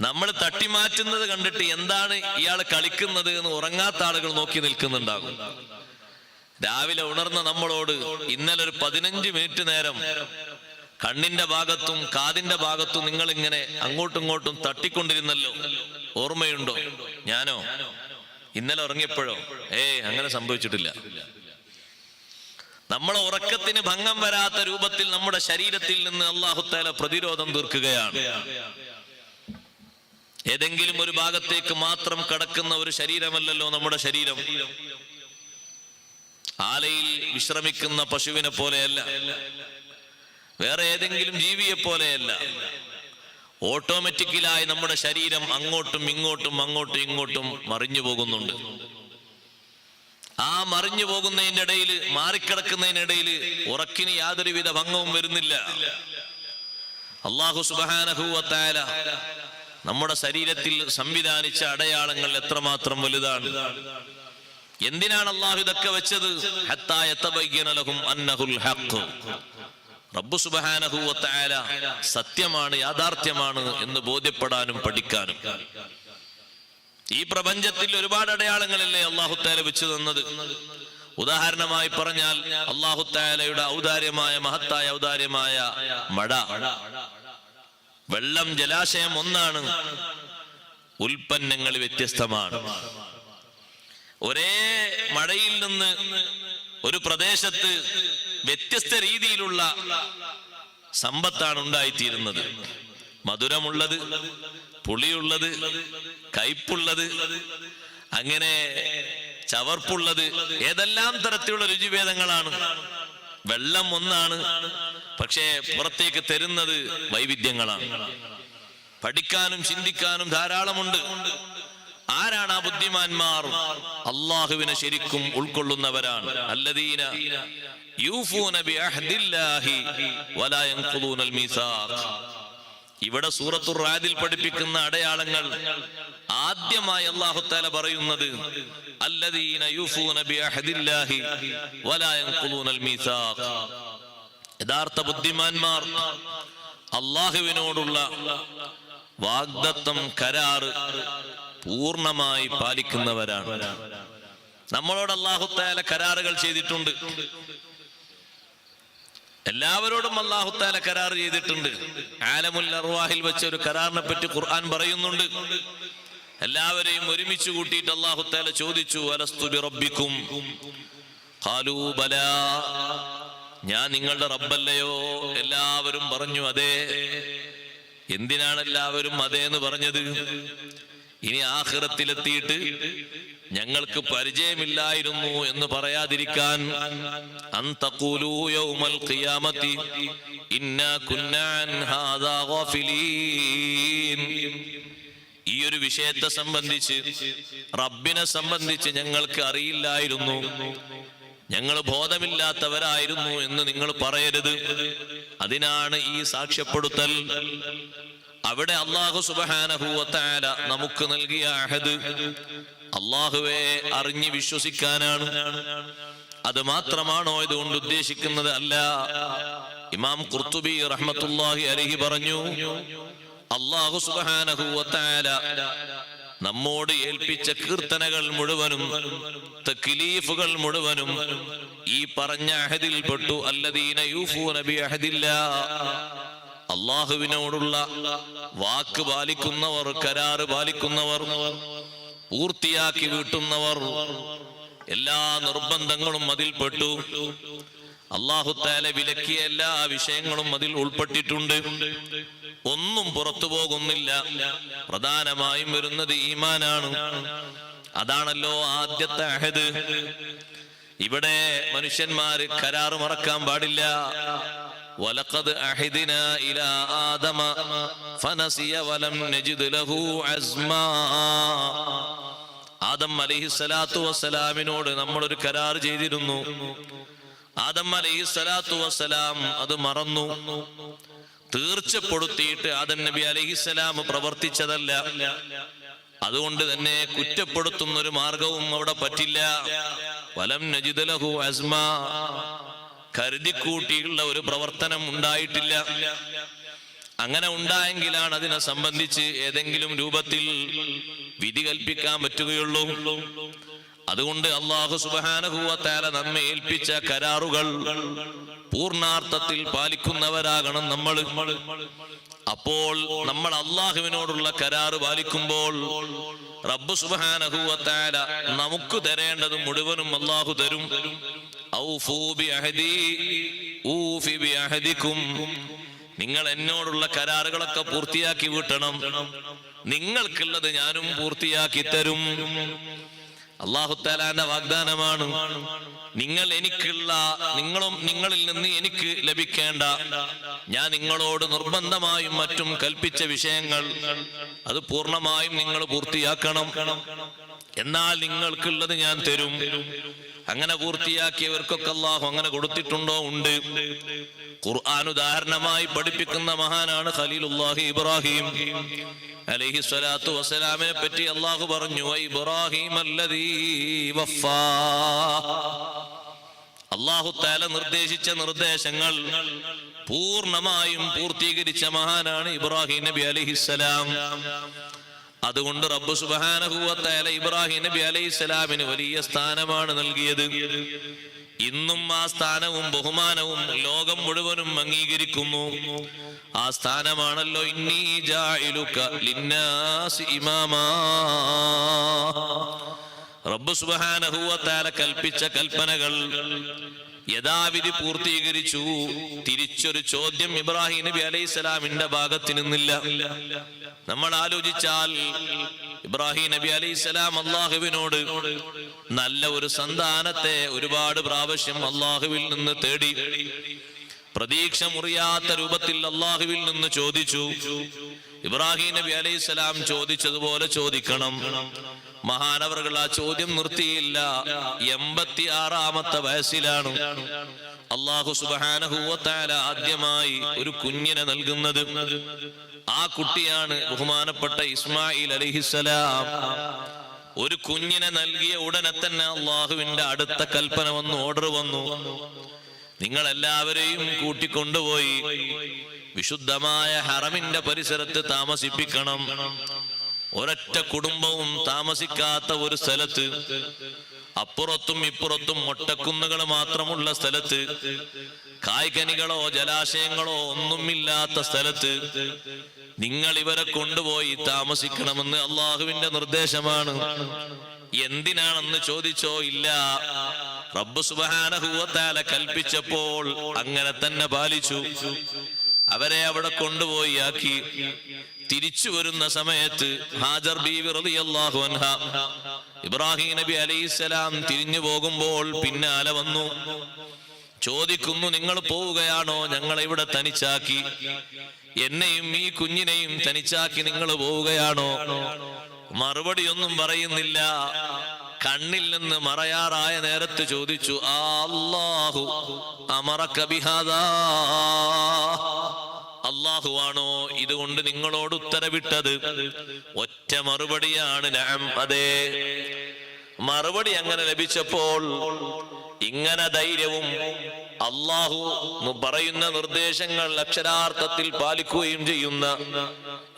നമ്മൾ തട്ടിമാറ്റുന്നത് കണ്ടിട്ട് എന്താണ് ഇയാൾ കളിക്കുന്നത് എന്ന് ഉറങ്ങാത്ത ആളുകൾ നോക്കി നിൽക്കുന്നുണ്ടാകും. രാവിലെ ഉണർന്ന നമ്മളോട് ഇന്നലെ ഒരു 15 മിനിറ്റ് നേരം കണ്ണിന്റെ ഭാഗത്തും കാതിന്റെ ഭാഗത്തും നിങ്ങൾ ഇങ്ങനെ അങ്ങോട്ടും ഇങ്ങോട്ടും തട്ടിക്കൊണ്ടിരുന്നല്ലോ, ഓർമ്മയുണ്ടോ? ഞാനോ? ഇന്നലെ ഉറങ്ങിയപ്പോഴോ? അങ്ങനെ സംഭവിച്ചിട്ടില്ല. നമ്മളെ ഉറക്കത്തിന് ഭംഗം വരാത്ത രൂപത്തിൽ നമ്മുടെ ശരീരത്തിൽ നിന്ന് അല്ലാഹു തആല പ്രതിരോധം തീർക്കുകയാണ്. ഏതെങ്കിലും ഒരു ഭാഗത്തേക്ക് മാത്രം കടക്കുന്ന ഒരു ശരീരമല്ലല്ലോ നമ്മുടെ ശരീരം. ആലയിൽ വിശ്രമിക്കുന്ന പശുവിനെ പോലെയല്ല, വേറെ ഏതെങ്കിലും ജീവിയെ പോലെയല്ല. ഓട്ടോമാറ്റിക്കലായി നമ്മുടെ ശരീരം അങ്ങോട്ടും ഇങ്ങോട്ടും അങ്ങോട്ടും ഇങ്ങോട്ടും മറിഞ്ഞു പോകുന്നുണ്ട്. ആ മറിഞ്ഞു പോകുന്നതിന്റെ ഇടയിൽ, മാറിക്കിടക്കുന്നതിനിടയിൽ ഉറക്കിന് യാതൊരുവിധ ഭംഗവും വരുന്നില്ല. അല്ലാഹു സുബ്ഹാനഹു വ തആല നമ്മുടെ ശരീരത്തിൽ സംവിധാനിച്ച അടയാളങ്ങൾ എത്രമാത്രം വലുതാണ്. എന്തിനാണ് അല്ലാഹു ഇതൊക്കെ വെച്ചത്? ഹത്താ യതബയ്യന ലഹും അന്നഹുൽ ഹഖ്. റബ്ബ് സുബ്ഹാനഹു വ തആല സത്യമാണ്, യാഥാർത്ഥ്യമാണ് എന്ന് ബോധ്യപ്പെടാനും പഠിക്കാനും. ഈ പ്രപഞ്ചത്തിൽ ഒരുപാട് അടയാളങ്ങളല്ലേ അല്ലാഹു തആല വെച്ചു തന്നത്. ഉദാഹരണമായി പറഞ്ഞാൽ അല്ലാഹു തആലയുടെ ഔദാര്യമായ, മഹത്തായ ഔദാര്യമായ മഴ, വെള്ളം, ജലാശയം ഒന്നാണ്, ഉൽപ്പന്നങ്ങൾ വ്യത്യസ്തമാണ്. ഒരേ മഴയിൽ നിന്ന് ഒരു പ്രദേശത്ത് വ്യത്യസ്ത രീതിയിലുള്ള സമ്പത്താണ് ഉണ്ടായിത്തീരുന്നത്. മധുരമുള്ളത്, പുളിയുള്ളത്, കയ്പുള്ളത്, അങ്ങനെ ചവർപ്പുള്ളത്, ഏതെല്ലാം തരത്തിലുള്ള രുചിഭേദങ്ങളാണ്. വെള്ളം ഒന്നാണ്, പക്ഷേ പുറത്തേക്ക് തരുന്നത് വൈവിധ്യങ്ങളാണ്. പഠിക്കാനും ചിന്തിക്കാനും ധാരാളമുണ്ട്. ആരാണ് ആ ബുദ്ധിമാന്മാർ? അല്ലാഹുവിനെ ശരിക്കും ഉൾക്കൊള്ളുന്നവരാണ്. അല്ലദീന യൂഫൂന ബിഅഹ്ദില്ലാഹി വലാ യൻഖുദൂനൽ മീസാഖ്. ഇവിടെ സൂറത്തുർ റാദിൽ പഠിപ്പിക്കുന്ന അടയാളങ്ങൾ ആദ്യമായി അല്ലാഹു തആല പറയുന്നത് അല്ലദീന യൂഫൂന ബിഅഹ്ദില്ലാഹി വലാ യൻഖുദൂനൽ മീസാഖ്. യഥാർത്ഥ ബുദ്ധിമാന്മാർ അല്ലാഹുവിനോടുള്ള വാഗ്ദത്തം, കരാറ് പൂർണ്ണമായി പാലിക്കുന്നവരാണ്. നമ്മളോട് അല്ലാഹു തആല കരാറുകൾ ചെയ്തിട്ടുണ്ട്. എല്ലാവരോടും അല്ലാഹു തആല കരാർ ചെയ്തിട്ടുണ്ട്. ആലമുൽ അർവാഹിൽ വെച്ച ഒരു കരാറിനെ പറ്റി ഖുർആൻ പറയുന്നുണ്ട്. എല്ലാവരെയും ഒരുമിച്ച് കൂട്ടിയിട്ട് അല്ലാഹു തആല ചോദിച്ചു, അലസ്തു ബിറബ്ബിക്കും? ഖാലൂ ബലാ. ഞാൻ നിങ്ങളുടെ റബ്ബല്ലയോ? എല്ലാവരും പറഞ്ഞു അതെ. എന്തിനാണ് എല്ലാവരും അതേ എന്ന് പറഞ്ഞത്? ഇനി ആഖിറത്തിലെത്തിയിട്ട് ഞങ്ങൾക്ക് പരിചയമില്ലായിരുന്നു എന്ന് പറയാതിരിക്കാൻ. അൻതഖൂലൂ യൗമൽ ഖിയാമത്തി ഇന്നാ കുന്നാ അൻ ഹാദാ ഗാഫിലീൻ. ഈ ഒരു വിഷയത്തെ സംബന്ധിച്ച്, റബ്ബിനെ സംബന്ധിച്ച് ഞങ്ങൾക്ക് അറിയില്ലായിരുന്നു, ഞങ്ങൾ ബോധമില്ലാത്തവരായിരുന്നു എന്ന് നിങ്ങൾ പറയരുത്. അതിനാണ് ഈ സാക്ഷ്യപ്പെടുത്തൽ. അവിടെ അല്ലാഹു സുബ്ഹാനഹു വ തആല നമുക്ക് നൽകിയ അഹദ് അല്ലാഹുവെ അറിഞ്ഞ് വിശ്വസിക്കാനാണ്. അത് മാത്രമാണോ ഇതുകൊണ്ട് ഉദ്ദേശിക്കുന്നത്? അല്ല. ഇമാം ഖുർത്തുബി റഹ്മത്തുള്ളാഹി അലൈഹി പറഞ്ഞു, അല്ലാഹു സുബ്ഹാനഹു വ തആല നമ്മോട് ഏൽപ്പിച്ച കീർത്തനകൾ മുഴുവനും തക്ലീഫുകൾ മുഴുവനും ഈ പറഞ്ഞ അഹദിൽപ്പെട്ടു. അല്ലദീന യൂഫൂന ബി അഹദില്ലാഹ്, അല്ലാഹുവിനോടുള്ള വാക്ക് പാലിക്കുന്നവർ, കരാറ് പാലിക്കുന്നവർ, പൂർത്തിയാക്കി വീട്ടുന്നവർ. എല്ലാ നിർബന്ധങ്ങളും അതിൽപ്പെട്ടു. അല്ലാഹു തആല വിലക്കിയ എല്ലാ വിഷയങ്ങളും അതിൽ ഉൾപ്പെട്ടിട്ടുണ്ട്. ഒന്നും പുറത്തു പോകുന്നില്ല. പ്രധാനമായും വരുന്നത് ഈമാനാണ്. അതാണല്ലോ ആദ്യത്തെ അഹദ്. ഇവിടെ മനുഷ്യന്മാര് കരാറ് മറക്കാൻ പാടില്ല. വലഖദ് അഹദിനാ ഇലാ ആദമ ഫനസിയ വലം നജിദ് ലഹു അസ്മാ. ആദം അലൈഹിസ്സലാത്തു വസ്സലാമിനോട് നമ്മൾ ഒരു കരാർ ചെയ്തിരുന്നു. ആദം അലൈഹിസ്സലാത്തു വസ്സലാം അത് മറന്നു. തീർച്ചപ്പെടുത്തിയിട്ട് ആദം നബി അലൈഹിസ്സലാം പ്രവർത്തിച്ചതല്ല. അതുകൊണ്ട് തന്നെ കുറ്റപ്പെടുത്തുന്ന ഒരു മാർഗവും അവിടെ പറ്റില്ല. വലം നജിദ് ലഹു അസ്മാ, കരുതിക്കൂട്ടിയുള്ള ഒരു പ്രവർത്തനം ഉണ്ടായിട്ടില്ല. അങ്ങനെ ഉണ്ടായെങ്കിലാണ് അതിനെ സംബന്ധിച്ച് ഏതെങ്കിലും രൂപത്തിൽ വിധി കൽപ്പിക്കാൻ പറ്റുകയുള്ളൂ. അതുകൊണ്ട് അല്ലാഹു സുബ്ഹാനഹു വ തആല നമ്മെ ഏൽപ്പിച്ച കരാറുകൾ പൂർണ്ണാർത്ഥത്തിൽ പാലിക്കുന്നവരാകണം നമ്മൾ. അപ്പോൾ നമ്മൾ അല്ലാഹുവിനോടുള്ള കരാറ് പാലിക്കുമ്പോൾ റബ്ബ് സുബ്ഹാനഹു വ തആല നമുക്ക് തരേണ്ടത് മുഴുവനും അല്ലാഹു തരും. ഔഫൂ ബി അഹദി ഊഫി ബി അഹദികും, നിങ്ങൾ എന്നോടുള്ള കരാറുകളൊക്കെ പൂർത്തിയാക്കി വീട്ടണം, നിങ്ങൾക്കുള്ളത് ഞാനും പൂർത്തിയാക്കി തരും. അല്ലാഹു തആലാന്റെ വാഗ്ദാനമാണ്. നിങ്ങൾ എനിക്കുള്ള, നിങ്ങളും നിങ്ങളിൽ നിന്ന് എനിക്ക് ലഭിക്കേണ്ട, ഞാൻ നിങ്ങളോട് നിർബന്ധമായും മറ്റും കൽപ്പിച്ച വിഷയങ്ങൾ അത് പൂർണ്ണമായും നിങ്ങൾ പൂർത്തിയാക്കണം, എന്നാൽ നിങ്ങൾക്കുള്ളത് ഞാൻ തരും. അങ്ങനെ പൂർത്തിയാക്കിയവർക്കൊക്കെ അല്ലാഹു അങ്ങനെ കൊടുത്തിട്ടുണ്ടോ? ഉണ്ട്. ഖുർആൻ ഉദാഹരണമായി പഠിപ്പിക്കുന്ന മഹാനാണ് ഖലീലുല്ലാഹി ഇബ്രാഹിം അലൈഹി സ്വലാത്തു വസ്സലാമിനെ പറ്റി അല്ലാഹു പറഞ്ഞു, ഇബ്രാഹിം അല്ലദീ വഫാ. അല്ലാഹു തആല നിർദ്ദേശിച്ച നിർദ്ദേശങ്ങൾ പൂർണ്ണമായും പൂർത്തീകരിച്ച മഹാനാണ് ഇബ്രാഹിം നബി അലൈഹിസ്സലാം. അതുകൊണ്ട് റബ്ബ് സുബ്ഹാനഹു വ തആല ഇബ്രാഹിം നബി അലൈഹിസ്സലാമിന് വലിയ സ്ഥാനമാണ് നൽകിയത്. ഇന്നും ആ സ്ഥാനവും ബഹുമാനവും ലോകം മുഴുവനും അംഗീകരിക്കുന്നു. ആ സ്ഥാനമാണല്ലോ ഇന്നീ ജാഇലുക ലിന്നാസി ഇമാമാ. റബ്ബ് സുബ്ഹാനഹു വ തആല കൽപ്പിച്ച കൽപ്പനകൾ യഥാവിധി പൂർത്തീകരിച്ചു. തിരിച്ചൊരു ചോദ്യം ഇബ്രാഹിം നബി അലൈഹിസ്സലാമിന്റെ ഭാഗത്ത് നിന്നില്ല. നമ്മൾ ആലോചിച്ചാൽ ഇബ്രാഹിം നബി അലൈഹിസ്സലാം അല്ലാഹുവിനോട് നല്ല ഒരു സന്താനത്തെ ഒരുപാട് പ്രാവശ്യം അല്ലാഹുവിൽ നിന്ന് തേടി. പ്രതീക്ഷ മുറിയാത്ത രൂപത്തിൽ അല്ലാഹുവിൽ നിന്ന് ചോദിച്ചു. ഇബ്രാഹിം നബി അലൈഹിസ്സലാം ചോദിച്ചതുപോലെ ചോദിക്കണം. മഹാനവറുകൾ ആ ചോദ്യം നിർത്തിയില്ല. 86-ാമത്തെ വയസ്സിലാണ് അല്ലാഹു സുബ്ഹാനഹു വ തആല ആദ്യമായി ഒരു കുഞ്ഞിനെ നൽകുന്നത്. ആ കുട്ടിയാണ് ബഹുമാനപ്പെട്ട ഇസ്മായിൽ അലൈഹിസ്സലാം. ഒരു കുഞ്ഞിനെ നൽകിയ ഉടനെ തന്നെ അല്ലാഹുവിന്റെ അടുത്ത കൽപ്പന വന്നു, ഓർഡർ വന്നു. നിങ്ങൾ എല്ലാവരെയും കൂട്ടിക്കൊണ്ടുപോയി വിശുദ്ധമായ ഹറമിന്റെ പരിസരത്ത് താമസിപ്പിക്കണം. ഒരൊറ്റ കുടുംബവും താമസിക്കാത്ത ഒരു സ്ഥലത്ത്, അപ്പുറത്തും ഇപ്പുറത്തും മൊട്ടക്കുന്നുകൾ മാത്രമുള്ള സ്ഥലത്ത്, കായ്കനികളോ ജലാശയങ്ങളോ ഒന്നുമില്ലാത്ത സ്ഥലത്ത് നിങ്ങൾ ഇവരെ കൊണ്ടുപോയി താമസിക്കണമെന്ന് അള്ളാഹുവിന്റെ നിർദ്ദേശമാണ്. എന്തിനാണെന്ന് ചോദിച്ചോ? ഇല്ല, റബ്ബ് സുബ്ഹാനഹു വ തആല കൽപ്പിച്ചപ്പോൾ അങ്ങനെ തന്നെ പാലിച്ചു. അവരെ അവിടെ കൊണ്ടുപോയി ആക്കി. തിരിച്ചു വരുന്ന സമയത്ത് ഹാജർ ബീവി റളിയല്ലാഹു അൻഹ ഇബ്രാഹിം നബി അലൈഹിസ്സലാം തിരിഞ്ഞു പോകുമ്പോൾ പിന്നാലെ വന്നു. ചോദിക്കുന്നു, നിങ്ങൾ പോവുകയാണോ? ഞങ്ങളെ ഇവിടെ തനിച്ചാക്കി, എന്നെയും ഈ കുഞ്ഞിനെയും തനിച്ചാക്കി നിങ്ങൾ പോവുകയാണോ? മറുപടിയൊന്നും പറയുന്നില്ല. കണ്ണിൽ നിന്ന് മറയാറായ നേരത്ത് ചോദിച്ചു, അല്ലാഹു അമറക ബിഹാദാ, അല്ലാഹുവാണോ ഇതുകൊണ്ട് നിങ്ങളോട് ഉത്തരവിട്ടത്? ഒറ്റ മറുപടിയാണ്, നഅം, അതെ. മറുപടി അങ്ങനെ ലഭിച്ചപ്പോൾ ഇങ്ങനെ ധൈര്യവും അല്ലാഹു പറയുന്ന നിർദ്ദേശങ്ങൾ അക്ഷരാർത്ഥത്തിൽ പാലിക്കുകയും ചെയ്യുന്ന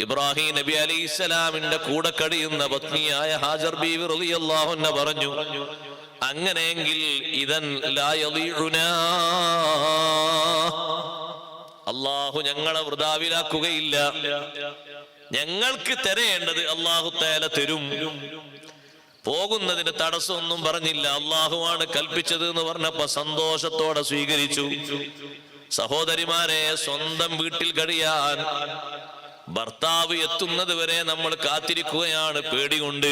ഇബ്രാഹിം നബി അലൈഹിസ്സലാമിന്റെ കൂടെ കഴിയുന്ന പത്നിയായ ഹാജർ ബീവി റളിയല്ലാഹു അൻഹ പറഞ്ഞു, അങ്ങനെയെങ്കിൽ ഇദൻ ലാ യളീഉനാ, അല്ലാഹു ഞങ്ങളെ വൃഥാവിലാക്കുകയില്ല, ഞങ്ങൾക്ക് തരേണ്ടത് അല്ലാഹു തആല തരും. പോകുന്നതിന് തടസ്സമൊന്നും പറഞ്ഞില്ല. അല്ലാഹുവാണ് കൽപ്പിച്ചത് എന്ന് പറഞ്ഞപ്പോ സന്തോഷത്തോടെ സ്വീകരിച്ചു. സഹോദരിമാരെ, സ്വന്തം വീട്ടിൽ കഴിയാൻ ഭർത്താവ് എത്തുന്നത് വരെ നമ്മൾ കാത്തിരിക്കുകയാണ് പേടികൊണ്ട്.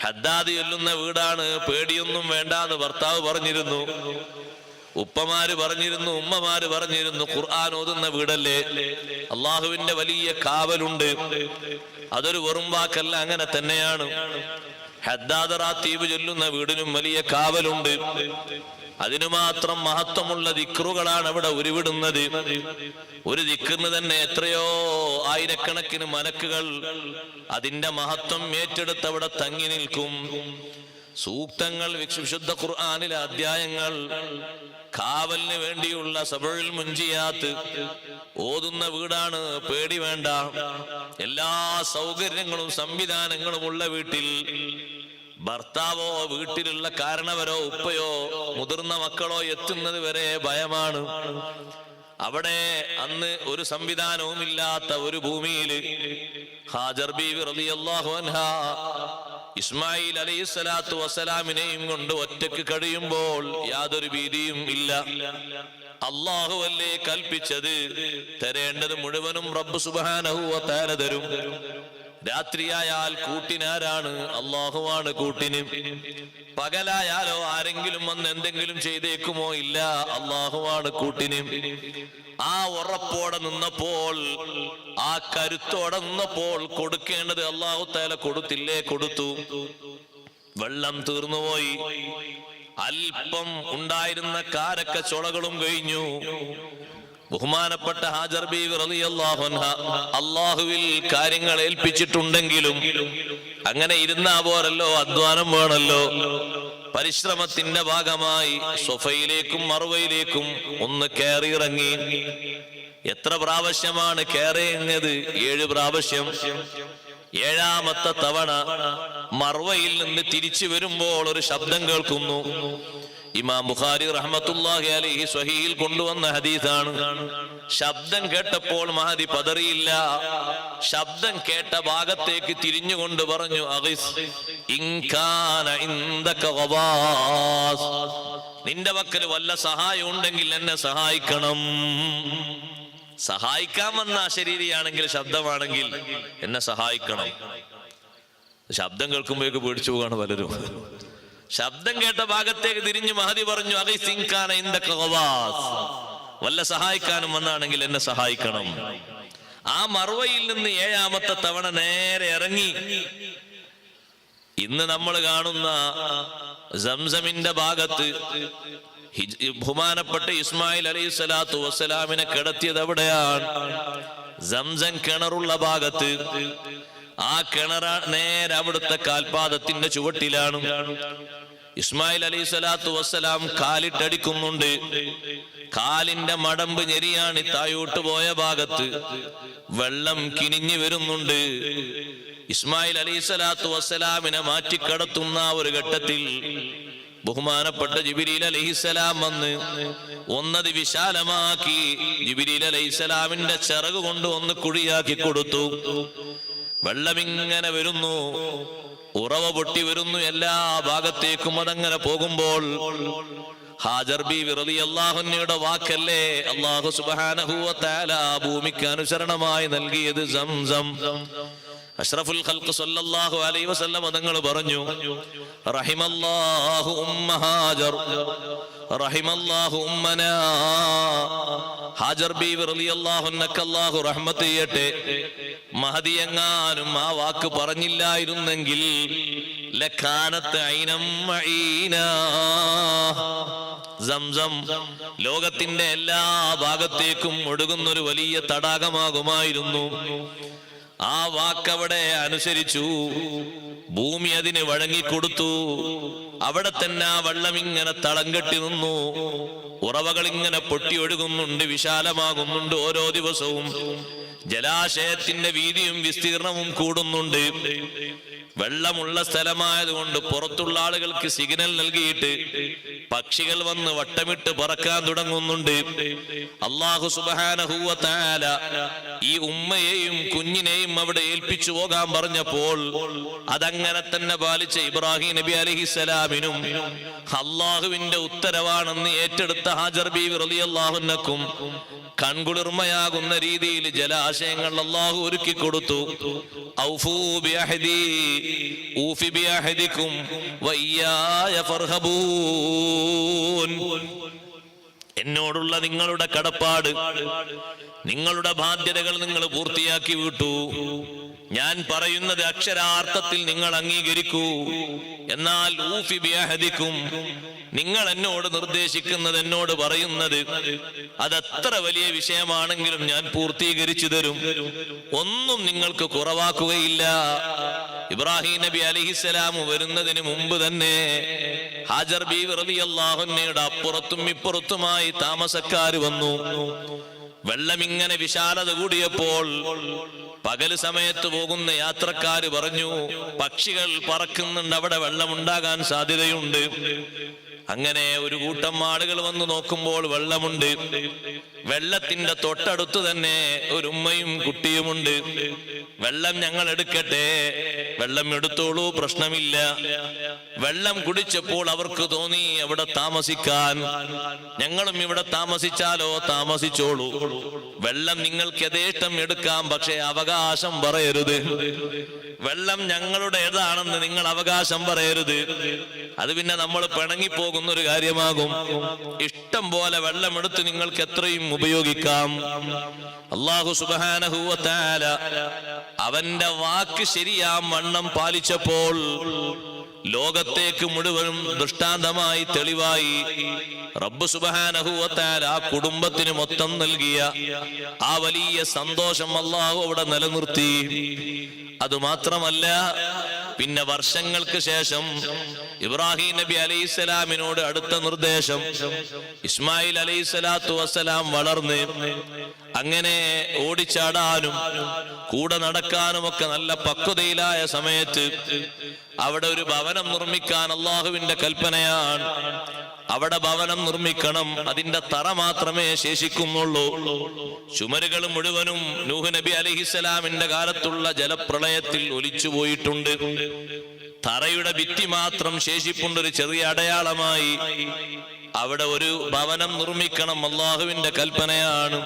ഹദ്ദാദ് ചൊല്ലുന്ന വീടാണ്, പേടിയൊന്നും വേണ്ടാന്ന് ഭർത്താവ് പറഞ്ഞിരുന്നു, ഉപ്പമാര് പറഞ്ഞിരുന്നു, ഉമ്മമാര് പറഞ്ഞിരുന്നു. ഖുർആൻ ഓതുന്ന വീടല്ലേ, അള്ളാഹുവിന്റെ വലിയ കാവലുണ്ട്. അതൊരു വെറും വാക്കല്ല, അങ്ങനെ തന്നെയാണ്. ഹദ്ദാദ് റാത്തീബ് ചൊല്ലുന്ന വീടിനും വലിയ കാവലുണ്ട്. അതിനു മാത്രം മഹത്വമുള്ള ദിക്റുകളാണ് അവിടെ ഉരുവിടുന്നത്. ഒരു ദിക്റിന് തന്നെ എത്രയോ ആയിരക്കണക്കിന് മലക്കുകൾ അതിന്റെ മഹത്വം ഏറ്റെടുത്ത് അവിടെ തങ്ങി നിൽക്കും. സൂക്തങ്ങൾ, വിശുദ്ധ ഖുർആനിലെ അധ്യായങ്ങൾ, കാവലിന് വേണ്ടിയുള്ള സബഉൽ മുൻജിയാത്ത് ഓതുന്ന വീടാണ്. പേടി വേണ്ട. എല്ലാ സൗകര്യങ്ങളും സംവിധാനങ്ങളും ഉള്ള വീട്ടിൽ ഭർത്താവോ വീട്ടിലുള്ള കാരണവരോ ഉപ്പയോ മുതിർന്ന മക്കളോ എത്തുന്നത് വരെ ഭയമാണ്. അവിടെ അന്ന് ഒരു സംവിധാനവും ഇല്ലാത്ത ഒരു ഭൂമിയിൽ ഹാജർ ബീവി റളിയല്ലാഹു അൻഹാ ഇസ്മായിൽ അലൈഹിസ്സലാത്തു വസ്സലാമിനെയും കൊണ്ട് ഒറ്റക്ക് കഴിയുമ്പോൾ യാതൊരു ഭീതിയും ഇല്ല. അല്ലാഹു അല്ലേ കൽപ്പിച്ചത്, തരേണ്ടത് മുഴുവനും റബ്ബ് സുബ്ഹാനഹു വ തആല തരും. രാത്രിയായാൽ കൂട്ടിനാരാണ്? അല്ലാഹുവാണ് കൂട്ടിന്. പകലായാലോ ആരെങ്കിലും വന്ന് എന്തെങ്കിലും ചെയ്തേക്കുമോ? ഇല്ല, അല്ലാഹുവാണ് കൂട്ടിന്. ആ ഉറപ്പോടെ നിന്നപ്പോൾ, ആ കരുത്തോടെ നിന്നപ്പോൾ കൊടുക്കേണ്ടത് അല്ലാഹു തആല കൊടുത്തില്ലേ? കൊടുത്തു. വെള്ളം തീർന്നുപോയി. അല്പം ഉണ്ടായിരുന്ന കാരക്ക ചുളകളും കഴിഞ്ഞു. ബഹുമാനപ്പെട്ട ഹാജർ ബീവി റളിയല്ലാഹു അൻഹ അല്ലാഹുവിൽ കാര്യങ്ങൾ ഏൽപ്പിച്ചിട്ടുണ്ടെങ്കിലും അങ്ങനെ ഇരുന്നാ പോരല്ലോ, അധ്വാനം വേണല്ലോ. പരിശ്രമത്തിന്റെ ഭാഗമായി സ്വഫയിലേക്കും മറുവയിലേക്കും ഒന്ന് കയറി ഇറങ്ങി. എത്ര പ്രാവശ്യമാണ് കയറിയത്? 7 പ്രാവശ്യം. 7ാമത്തെ തവണ മർവയിൽ നിന്ന് തിരിച്ചു വരുമ്പോൾ ഒരു ശബ്ദം കേൾക്കുന്നു. ഇമാം ബുഖാരി റഹ്മത്തുള്ളാഹി അലൈഹി സ്വഹീഹിൽ കൊണ്ടുവന്ന ഹദീസാണ്. ശബ്ദം കേട്ടപ്പോൾ മഹദി പതറിയില്ല. ശബ്ദം കേട്ട ഭാഗത്തേക്ക് തിരിഞ്ഞുകൊണ്ട് പറഞ്ഞു, അഗിസ് ഇൻ കാന ഇൻദക ഗവാസ്, നിന്റെ പക്കൽ വല്ല സഹായം ഉണ്ടെങ്കിൽ എന്നെ സഹായിക്കണം. സഹായിക്കാൻ വന്ന ശരീരിയാണെങ്കിൽ, ശബ്ദമാണെങ്കിൽ എന്നെ സഹായിക്കണം. ശബ്ദം കേൾക്കുമ്പോഴേക്ക് പേടിച്ചു പോകാണ് പലരും. ശബ്ദം കേട്ട ഭാഗത്തേക്ക് തിരിഞ്ഞു മഹദി പറഞ്ഞു, വല്ല സഹായിക്കാനും വന്നാണെങ്കിൽ എന്നെ സഹായിക്കണം. ആ മർവയിൽ നിന്ന് 7ാമത്തെ തവണ നേരെ ഇറങ്ങി. ഇന്ന് നമ്മൾ കാണുന്ന സംസമിന്റെ ഭാഗത്ത് ബഹുമാനപ്പെട്ട ഇസ്മായിൽ അലൈഹിസ്സലാത്തു വസ്സലാമിനെ കിടത്തിയത് എവിടെയാണ്? സംസം കിണറുള്ള ഭാഗത്ത്. ആ കിണറ നേരെ അവിടുത്തെ കാൽപാദത്തിന്റെ ചുവട്ടിലാണ്. ഇസ്മായിൽ അലൈഹിസ്സലാത്തു വസ്സലാം കാലിട്ടടിക്കുന്നുണ്ട്. കാലിന്റെ മടമ്പ് ഞെരിയാണ് തായോട്ട് പോയ ഭാഗത്ത്. വെള്ളം കിനിഞ്ഞു വരുന്നുണ്ട്. ഇസ്മായിൽ അലൈഹിസ്സലാത്തു വസ്സലാമിനെ മാറ്റിക്കടത്തുന്ന ഒരു ഘട്ടത്തിൽ ബഹുമാനപ്പെട്ട ജിബ്രീൽ അലൈഹിസ്സലാം വന്ന് ഒന്നത് വിശാലമാക്കി. ജിബ്രീൽ അലൈഹിസ്സലാമിന്റെ ചിറക് കൊണ്ട് ഒന്ന് കുഴിയാക്കി കൊടുത്തു. വെള്ളമിങ്ങനെ വരുന്നു, ഉറവ പൊട്ടി വരുന്നു. എല്ലാ ഭാഗത്തേക്കും അതങ്ങനെ പോകുമ്പോൾ ഹാജർ ബീവി റളിയല്ലാഹു അൻഹയുടെ വാക്കല്ലേ അല്ലാഹു സുബ്ഹാനഹു വ തആല ഭൂമിക്ക് അനുസരണമായി നൽകിയത് സംസം. അഷ്റഫുൽ ഖൽഖ് സല്ലല്ലാഹു അലൈഹി വസല്ലം തങ്ങൾ പറഞ്ഞു, റഹിമല്ലാഹു ഉമ്മ ഹാജർ, റഹിമല്ലാഹു ഉമ്മനാ. ഹാജർ ബീവി റളിയല്ലാഹു അൻഹക്ക് അല്ലാഹു റഹ്മത്ത് ചെയ്യട്ടെ. മഹദി എങ്ങാനും ആ വാക്ക് പറഞ്ഞില്ലായിരുന്നെങ്കിൽ ലക്കാനത്ത് ഐനം മഈനാ. സംസം ലോകത്തിന്റെ എല്ലാ ഭാഗത്തേക്കും ഒഴുകുന്നൊരു വലിയ തടാകമാകുമായിരുന്നു. ആ വാക്കവിടെ അനുസരിച്ചു. ഭൂമി അതിന് വഴങ്ങിക്കൊടുത്തു. അവിടെ തന്നെ ആ വെള്ളം ഇങ്ങനെ തളം കെട്ടി നിന്നു. ഉറവകൾ ഇങ്ങനെ പൊട്ടി ഒഴുകുന്നുണ്ട്, വിശാലമാകുന്നുണ്ട് ഓരോ ദിവസവും. ജലാശയത്തിന്റെ വീതിയും വിസ്തീർണവും കൂടുന്നുണ്ട്. വെള്ളമുള്ള സ്ഥലമായതുകൊണ്ട് പുറത്തുള്ള ആളുകൾക്ക് സിഗ്നൽ നൽകിയിട്ട് പക്ഷികൾ വന്ന് വട്ടമിട്ട് പറക്കാൻ തുടങ്ങുന്നുണ്ട്. അല്ലാഹു സുബ്ഹാനഹു വ തആല ഈ ഉമ്മയെയും കുഞ്ഞിനെയും അവിടെ ഏൽപ്പിച്ചു പോകാൻ പറഞ്ഞപ്പോൾ അതങ്ങനെ തന്നെ പാലിച്ച ഇബ്രാഹിം നബി അലൈഹിസ്സലാമിനും അള്ളാഹുവിന്റെ ഉത്തരവാണെന്ന് ഏറ്റെടുത്ത ഹാജർ ബീവി റളിയല്ലാഹു അൻഹക്കും കൺകുളിർമയാകുന്ന രീതിയിൽ ജലാശയങ്ങൾ അല്ലാഹു ഒരുക്കി കൊടുത്തു. ഔഫൂ ബിഅഹദി ഊഫി ബിഅഹദികും വഇയ്യായ ഫർഹബൂൻ. എന്നോടുള്ള നിങ്ങളുടെ കടപ്പാട്, നിങ്ങളുടെ ബാധ്യതകൾ നിങ്ങൾ പൂർത്തിയാക്കി വിട്ടു. ഞാൻ പറയുന്നത് അക്ഷരാർത്ഥത്തിൽ നിങ്ങൾ അംഗീകരിക്കൂ. എന്നാൽ ഊഫി ബിഅഹദികും, നിങ്ങൾ എന്നോട് നിർദ്ദേശിക്കുന്നത്, എന്നോട് പറയുന്നത് അതെത്ര വലിയ വിഷയമാണെങ്കിലും ഞാൻ പൂർത്തീകരിച്ചു തരും. ഒന്നും നിങ്ങൾക്ക് കുറവാക്കുകയില്ല. ഇബ്രാഹിം നബി അലൈഹിസ്സലാം വരുന്നതിന് മുമ്പ് തന്നെ ഹാജർ ബീവി റളിയല്ലാഹു അൻഹയുടെ അപ്പുറത്തും ഇപ്പുറത്തുമായി താമസക്കാർ വന്നു. വെള്ളം ഇങ്ങനെ വിശാലത കൂടിയപ്പോൾ പകല് സമയത്ത് പോകുന്ന യാത്രക്കാര് പറഞ്ഞു, പക്ഷികൾ പറക്കുന്നുണ്ട്, അവിടെ വെള്ളമുണ്ടാകാൻ സാധ്യതയുണ്ട്. അങ്ങനെ ഒരു കൂട്ടം ആളുകൾ വന്ന് നോക്കുമ്പോൾ വെള്ളമുണ്ട്. വെള്ളത്തിന്റെ തൊട്ടടുത്ത് തന്നെ ഒരു ഉമ്മയും കുട്ടിയുമുണ്ട്. വെള്ളം ഞങ്ങൾ എടുക്കട്ടെ? വെള്ളം എടുത്തോളൂ, പ്രശ്നമില്ല. വെള്ളം കുടിച്ചപ്പോൾ അവർക്ക് തോന്നി അവിടെ താമസിക്കാൻ. ഞങ്ങളും ഇവിടെ താമസിച്ചാലോ? താമസിച്ചോളൂ. വെള്ളം നിങ്ങൾക്ക് യഥേഷ്ടം എടുക്കാം, പക്ഷെ അവകാശം പറയരുത്. വെള്ളം ഞങ്ങളുടേതാണെന്ന് നിങ്ങൾ അവകാശം പറയരുത്. അത് പിന്നെ നമ്മൾ പിണങ്ങിപ്പോകുന്ന ഒരു കാര്യമാകും. ഇഷ്ടം പോലെ വെള്ളമെടുത്ത് നിങ്ങൾക്ക് എത്രയും ഉപയോഗിക്കാം. അല്ലാഹു സുബ്ഹാനഹു വ തആല അവന്റെ വാക്ക് ശരിയാം വണ്ണം പാലിച്ചപ്പോൾ ലോകത്തേക്ക് മുഴുവനും ദൃഷ്ടാന്തമായി തെളിവായി റബ്ബ് സുബ്ഹാനഹു വ തആല ആ കുടുംബത്തിന് മൊത്തം നൽകിയ ആ വലിയ സന്തോഷം അല്ലാഹു അവിടെ നിലനിർത്തി. അതുമാത്രമല്ല, പിന്നെ വർഷങ്ങൾക്ക് ശേഷം ഇബ്രാഹിം നബി അലൈഹിസ്സലാമിനോട് അടുത്ത നിർദ്ദേശം. ഇസ്മായിൽ അലൈഹിസ്സലാത്തു വസ്സലാം വളർന്ന് അങ്ങനെ ഓടിച്ചാടാനും കൂടെ നടക്കാനും ഒക്കെ നല്ല പക്വതയിലായ സമയത്ത് അവിടെ ഒരു ഭവനം നിർമ്മിക്കാൻ അള്ളാഹുവിന്റെ കൽപ്പനയാണ്. അവിടെ ഭവനം നിർമ്മിക്കണം. അതിന്റെ തറ മാത്രമേ ശേഷിക്കുന്നുള്ളൂ. ചുമരുകൾ മുഴുവനും നൂഹ് നബി അലൈഹിസ്സലാമിന്റെ കാലത്തുള്ള ജലപ്രളയത്തിൽ ഒലിച്ചു പോയിട്ടുണ്ട്. തറയുടെ ഭിത്തി മാത്രം ശേഷിപ്പുണ്ട്, ഒരു ചെറിയ അടയാളമായി. അവിടെ ഒരു ഭവനം നിർമ്മിക്കണം. അള്ളാഹുവിന്റെ കൽപ്പനയാണ്.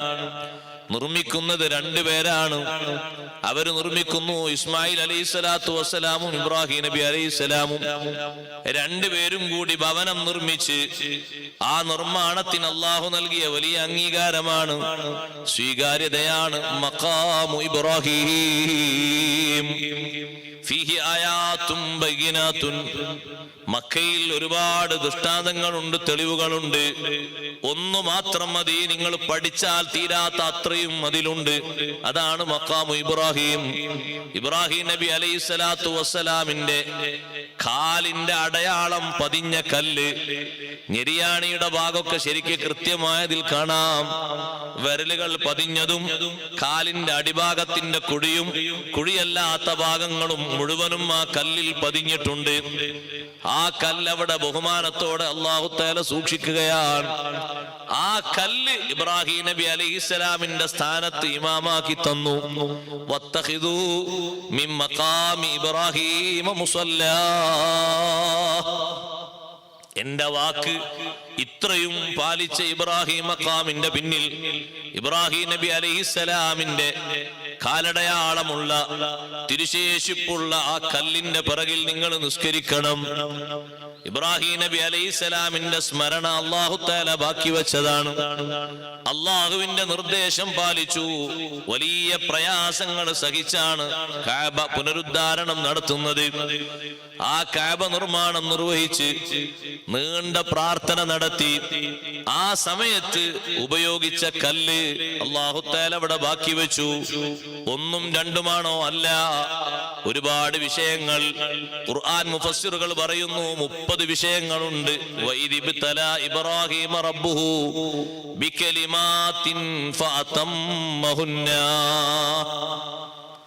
നിർമ്മിക്കുന്നത് രണ്ടുപേരാണ്. അവര് നിർമ്മിക്കുന്നു. ഇസ്മായിൽ അലൈഹിസ്സലാത്തു വസ്സലാമും ഇബ്രാഹിം നബി അലൈഹിസ്സലാമും രണ്ടുപേരും കൂടി ഭവനം നിർമ്മിച്ച് ആ നിർമ്മാണത്തിന് അള്ളാഹു നൽകിയ വലിയ അംഗീകാരമാണ്, സ്വീകാര്യതയാണ്. മഖാമു ഇബ്രാഹിം ഫീഹി ആയാത്തും ബയ്യിനാത്തുൻ. മക്കയിൽ ഒരുപാട് ദൃഷ്ടാന്തങ്ങളുണ്ട്, തെളിവുകളുണ്ട്. ഒന്നു മാത്രം മതി, നിങ്ങൾ പഠിച്ചാൽ തീരാത്ത അത്രയും അതിലുണ്ട്. അതാണ് മഖാമു ഇബ്രാഹിം. ഇബ്രാഹിം നബി അലൈഹിസ്സലാത്തു വസ്സലാമിന്റെ കാലിന്റെ അടയാളം പതിഞ്ഞ കല്ല്, ഞെരിയാണിയുടെ ഭാഗമൊക്കെ ശരിക്ക് കൃത്യമായതിൽ കാണാം. വിരലുകൾ പതിഞ്ഞതും കാലിന്റെ അടിഭാഗത്തിന്റെ കുഴിയും കുഴിയല്ലാത്ത ഭാഗങ്ങളും മുഴുവനും ആ കല്ലിൽ പതിഞ്ഞിട്ടുണ്ട്. ആ കല്ലവിടെ ബഹുമാനത്തോടെ അല്ലാഹു തആല സൂക്ഷിക്കുകയാണ്. ആ കല്ല് ഇബ്രാഹിം നബി അലൈഹിസ്സലാമിന്റെ സ്ഥാനത്ത് ഇമാമാക്കി തന്നു. വത്തഖിദൂ മിൻ മഖാമി ഇബ്രാഹീമ മുസല്ലാ. എന്റെ വാക്ക് ഇത്രയും പാലിച്ച ഇബ്രാഹിം മഖാമിന്റെ പിന്നിൽ ഇബ്രാഹിം നബി അലൈഹിസ്സലാമിന്റെ കാലടയാളമുള്ള തിരുശേഷിപ്പുള്ള ആ കല്ലിന്റെ പിറകിൽ നിങ്ങൾ നിസ്കരിക്കണം. ഇബ്രാഹിം നബി അലൈഹിസ്സലാമിന്റെ സ്മരണ അല്ലാഹു തആല ബാക്കി വെച്ചതാണ്. അല്ലാഹുവിന്റെ നിർദ്ദേശം പാലിച്ചു. വലിയ പ്രയാസങ്ങൾ സഹിച്ചാണ് കഅബ പുനരുദ്ധാരണം നടത്തുന്നത്. ആ കഅബ നിർമ്മാണം നിർവഹിച്ച് നീണ്ട പ്രാർത്ഥന നടത്തി. ആ സമയത്ത് ഉപയോഗിച്ച കല്ല് അല്ലാഹു തആല അവിടെ ബാക്കി വെച്ചു. ഒന്നും രണ്ടുമാണോ? അല്ല, ഒരുപാട് വിഷയങ്ങൾ. ഖുർആൻ മുഫസ്സിറുകൾ പറയുന്നു 30 വിഷയങ്ങളുണ്ട്. വഇദ്ബ്തലാ ഇബ്രാഹീമ റബ്ബുഹു ബികലിമാത്തിൻ ഫഅതമ്മഹുന്ന.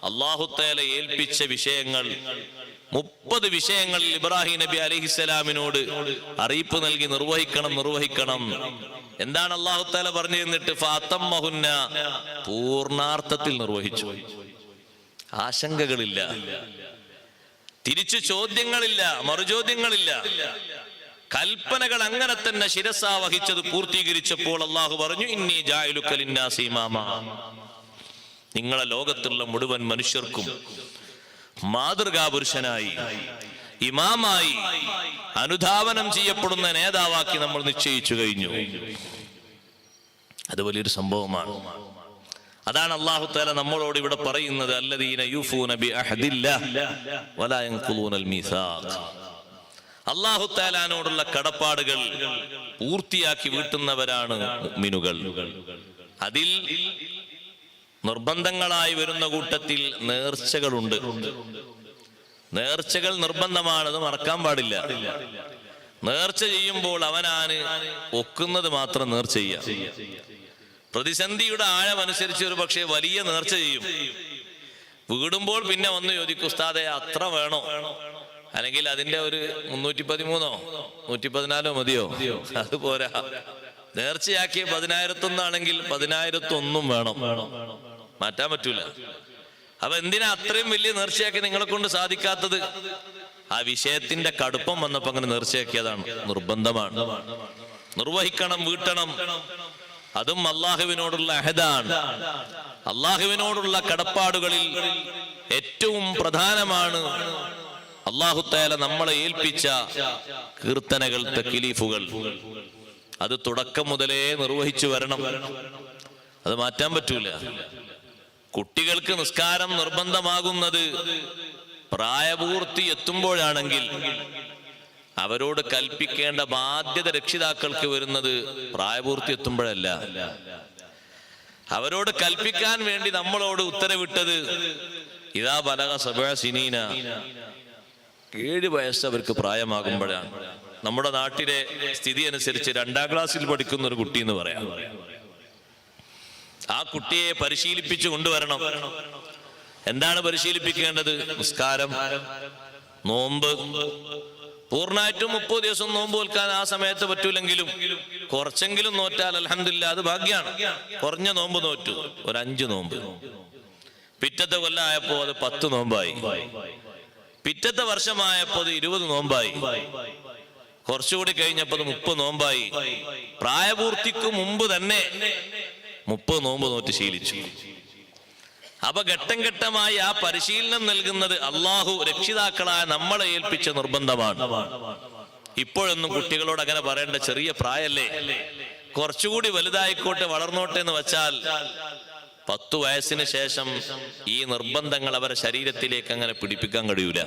അല്ലാഹു തആല ഏൽപ്പിച്ച വിഷയങ്ങൾ 30 വിഷയങ്ങളിൽ ഇബ്രാഹിം നബി അലൈഹിസ്സലാമിനോട് അറിയിപ്പ് നൽകി നിർവഹിക്കണം. എന്താണ് അല്ലാഹു തആല പറഞ്ഞു തന്നിട്ട്? ഫഅതമ്മഹുന്ന, പൂർണാർത്ഥത്തിൽ നിർവഹിച്ചു. ആശങ്കകളില്ല, തിരിച്ചു ചോദ്യങ്ങളില്ല, മറുചോദ്യങ്ങളില്ല. കൽപ്പനകൾ അങ്ങനെ തന്നെ ശിരസാ വഹിച്ചത് പൂർത്തീകരിച്ചപ്പോൾ അല്ലാഹു പറഞ്ഞു, ഇന്നി ജാഇലുക ലിന്നാസി ഇമാമാ, നിങ്ങളെ ലോകത്തുള്ള മുഴുവൻ മനുഷ്യർക്കും മാതൃകാ പുരുഷനായി, ഇമാമായി, അനുധാവനം ചെയ്യപ്പെടുന്ന നേതാവാക്കി നമ്മൾ നിശ്ചയിച്ചു കഴിഞ്ഞു. അത് വലിയൊരു സംഭവമാണ്. അതാണ് അല്ലാഹു തആല നമ്മളോട് ഇവിടെ പറയുന്നത്, അല്ലദീന യൂഫൂന ബിഅഹദില്ലാഹ് വലാ യൻഖുലൂനൽ മീസാഖ്. അല്ലാഹു തആലാനോടുള്ള കടപ്പാടുകൾ പൂർത്തിയാക്കി വീട്ടുന്നവരാണ് മുഅ്മിനുകൾ. അതിൽ നിർബന്ധങ്ങളായി വരുന്ന കൂട്ടത്തിൽ നേർച്ചകളുണ്ട്. നേർച്ചകൾ നിർബന്ധമാണത് മറക്കാൻ പാടില്ല. നേർച്ച ചെയ്യുമ്പോൾ അവനാണ് ഒക്കുന്നത് മാത്രം നേർച്ച ചെയ്യാം. പ്രതിസന്ധിയുടെ ആഴമനുസരിച്ച് ഒരു പക്ഷേ വലിയ നേർച്ച ചെയ്യും. വീടുമ്പോൾ പിന്നെ വന്ന് ചോദിക്കും, ഉസ്താദേ അത്ര വേണോ, അല്ലെങ്കിൽ അതിന്റെ ഒരു 313 114 മതിയോ? അത് പോരാ. നേർച്ചയാക്കിയ 10,001 10,001 വേണം, മാറ്റാൻ പറ്റൂല. അപ്പൊ എന്തിനാ അത്രയും വലിയ നേർച്ചയാക്കി നിങ്ങളെ കൊണ്ട് സാധിക്കാത്തത്? ആ വിഷയത്തിന്റെ കടുപ്പം വന്നപ്പോ അങ്ങനെ നേർച്ചയാക്കിയതാണ്. നിർബന്ധമാണ്, നിർവഹിക്കണം, വീട്ടണം. അതും അള്ളാഹുവിനോടുള്ള അഹദാണ്. അള്ളാഹുവിനോടുള്ള കടപ്പാടുകളിൽ ഏറ്റവും പ്രധാനമാണ് അല്ലാഹു തആല നമ്മളെ ഏൽപ്പിച്ച കീർത്തനകൾ, തക്ലീഫുകൾ. അത് തുടക്കം മുതലേ നിർവഹിച്ചു വരണം. അത് മാറ്റാൻ പറ്റൂല. കുട്ടികൾക്ക് നിസ്കാരം നിർബന്ധമാകുന്നത് പ്രായപൂർത്തി എത്തുമ്പോഴാണെങ്കിൽ അവരോട് കൽപ്പിക്കേണ്ട ബാധ്യത രക്ഷിതാക്കൾക്ക് വരുന്നത് പ്രായപൂർത്തി എത്തുമ്പോഴല്ല. അവരോട് കൽപ്പിക്കാൻ വേണ്ടി നമ്മളോട് ഉത്തരവിട്ടത് ഇദാ ബലഗ സബഅ സിനീന, 7 വയസ്സ് അവർക്ക് പ്രായമാകുമ്പോഴാണ്. നമ്മുടെ നാട്ടിലെ സ്ഥിതി അനുസരിച്ച് 2ാം ക്ലാസ്സിൽ പഠിക്കുന്ന ഒരു കുട്ടി എന്ന് പറയാം. ആ കുട്ടിയെ പരിശീലിപ്പിച്ചു കൊണ്ടുവരണം. എന്താണ് പരിശീലിപ്പിക്കേണ്ടത്? നിസ്കാരം, നോമ്പ്. പൂർണ്ണമായിട്ടും 30 ദിവസം നോമ്പ് നോൽക്കാൻ ആ സമയത്ത് പറ്റൂലെങ്കിലും കുറച്ചെങ്കിലും നോറ്റാൽ അൽഹംദുലില്ലാഹ്, അത് ഭാഗ്യാണ്. കുറഞ്ഞ നോമ്പ് നോറ്റു, ഒരു 5 നോമ്പ്. പിറ്റത്തെ കൊല്ലമായപ്പോ അത് 10 നോമ്പായി. പിറ്റത്തെ വർഷമായപ്പോ അത് 20 നോമ്പായി. കുറച്ചുകൂടി കഴിഞ്ഞപ്പോ 30 നോമ്പായി. പ്രായപൂർത്തിക്ക് മുമ്പ് തന്നെ 30 നോമ്പ് നോറ്റ് ശീലിച്ചു. അപ്പൊ ഘട്ടം ഘട്ടമായി ആ പരിശീലനം നൽകുന്നത് അള്ളാഹു രക്ഷിതാക്കളായ നമ്മളെ ഏൽപ്പിച്ച നിർബന്ധമാണ്. ഇപ്പോഴൊന്നും കുട്ടികളോട് അങ്ങനെ പറയേണ്ട, ചെറിയ പ്രായല്ലേ, കുറച്ചുകൂടി വലുതായിക്കോട്ടെ, വളർന്നോട്ടെ എന്ന് വെച്ചാൽ 10 വയസ്സിന് ശേഷം ഈ നിർബന്ധങ്ങൾ അവരുടെ ശരീരത്തിലേക്ക് അങ്ങനെ പിടിപ്പിക്കാൻ കഴിയൂല.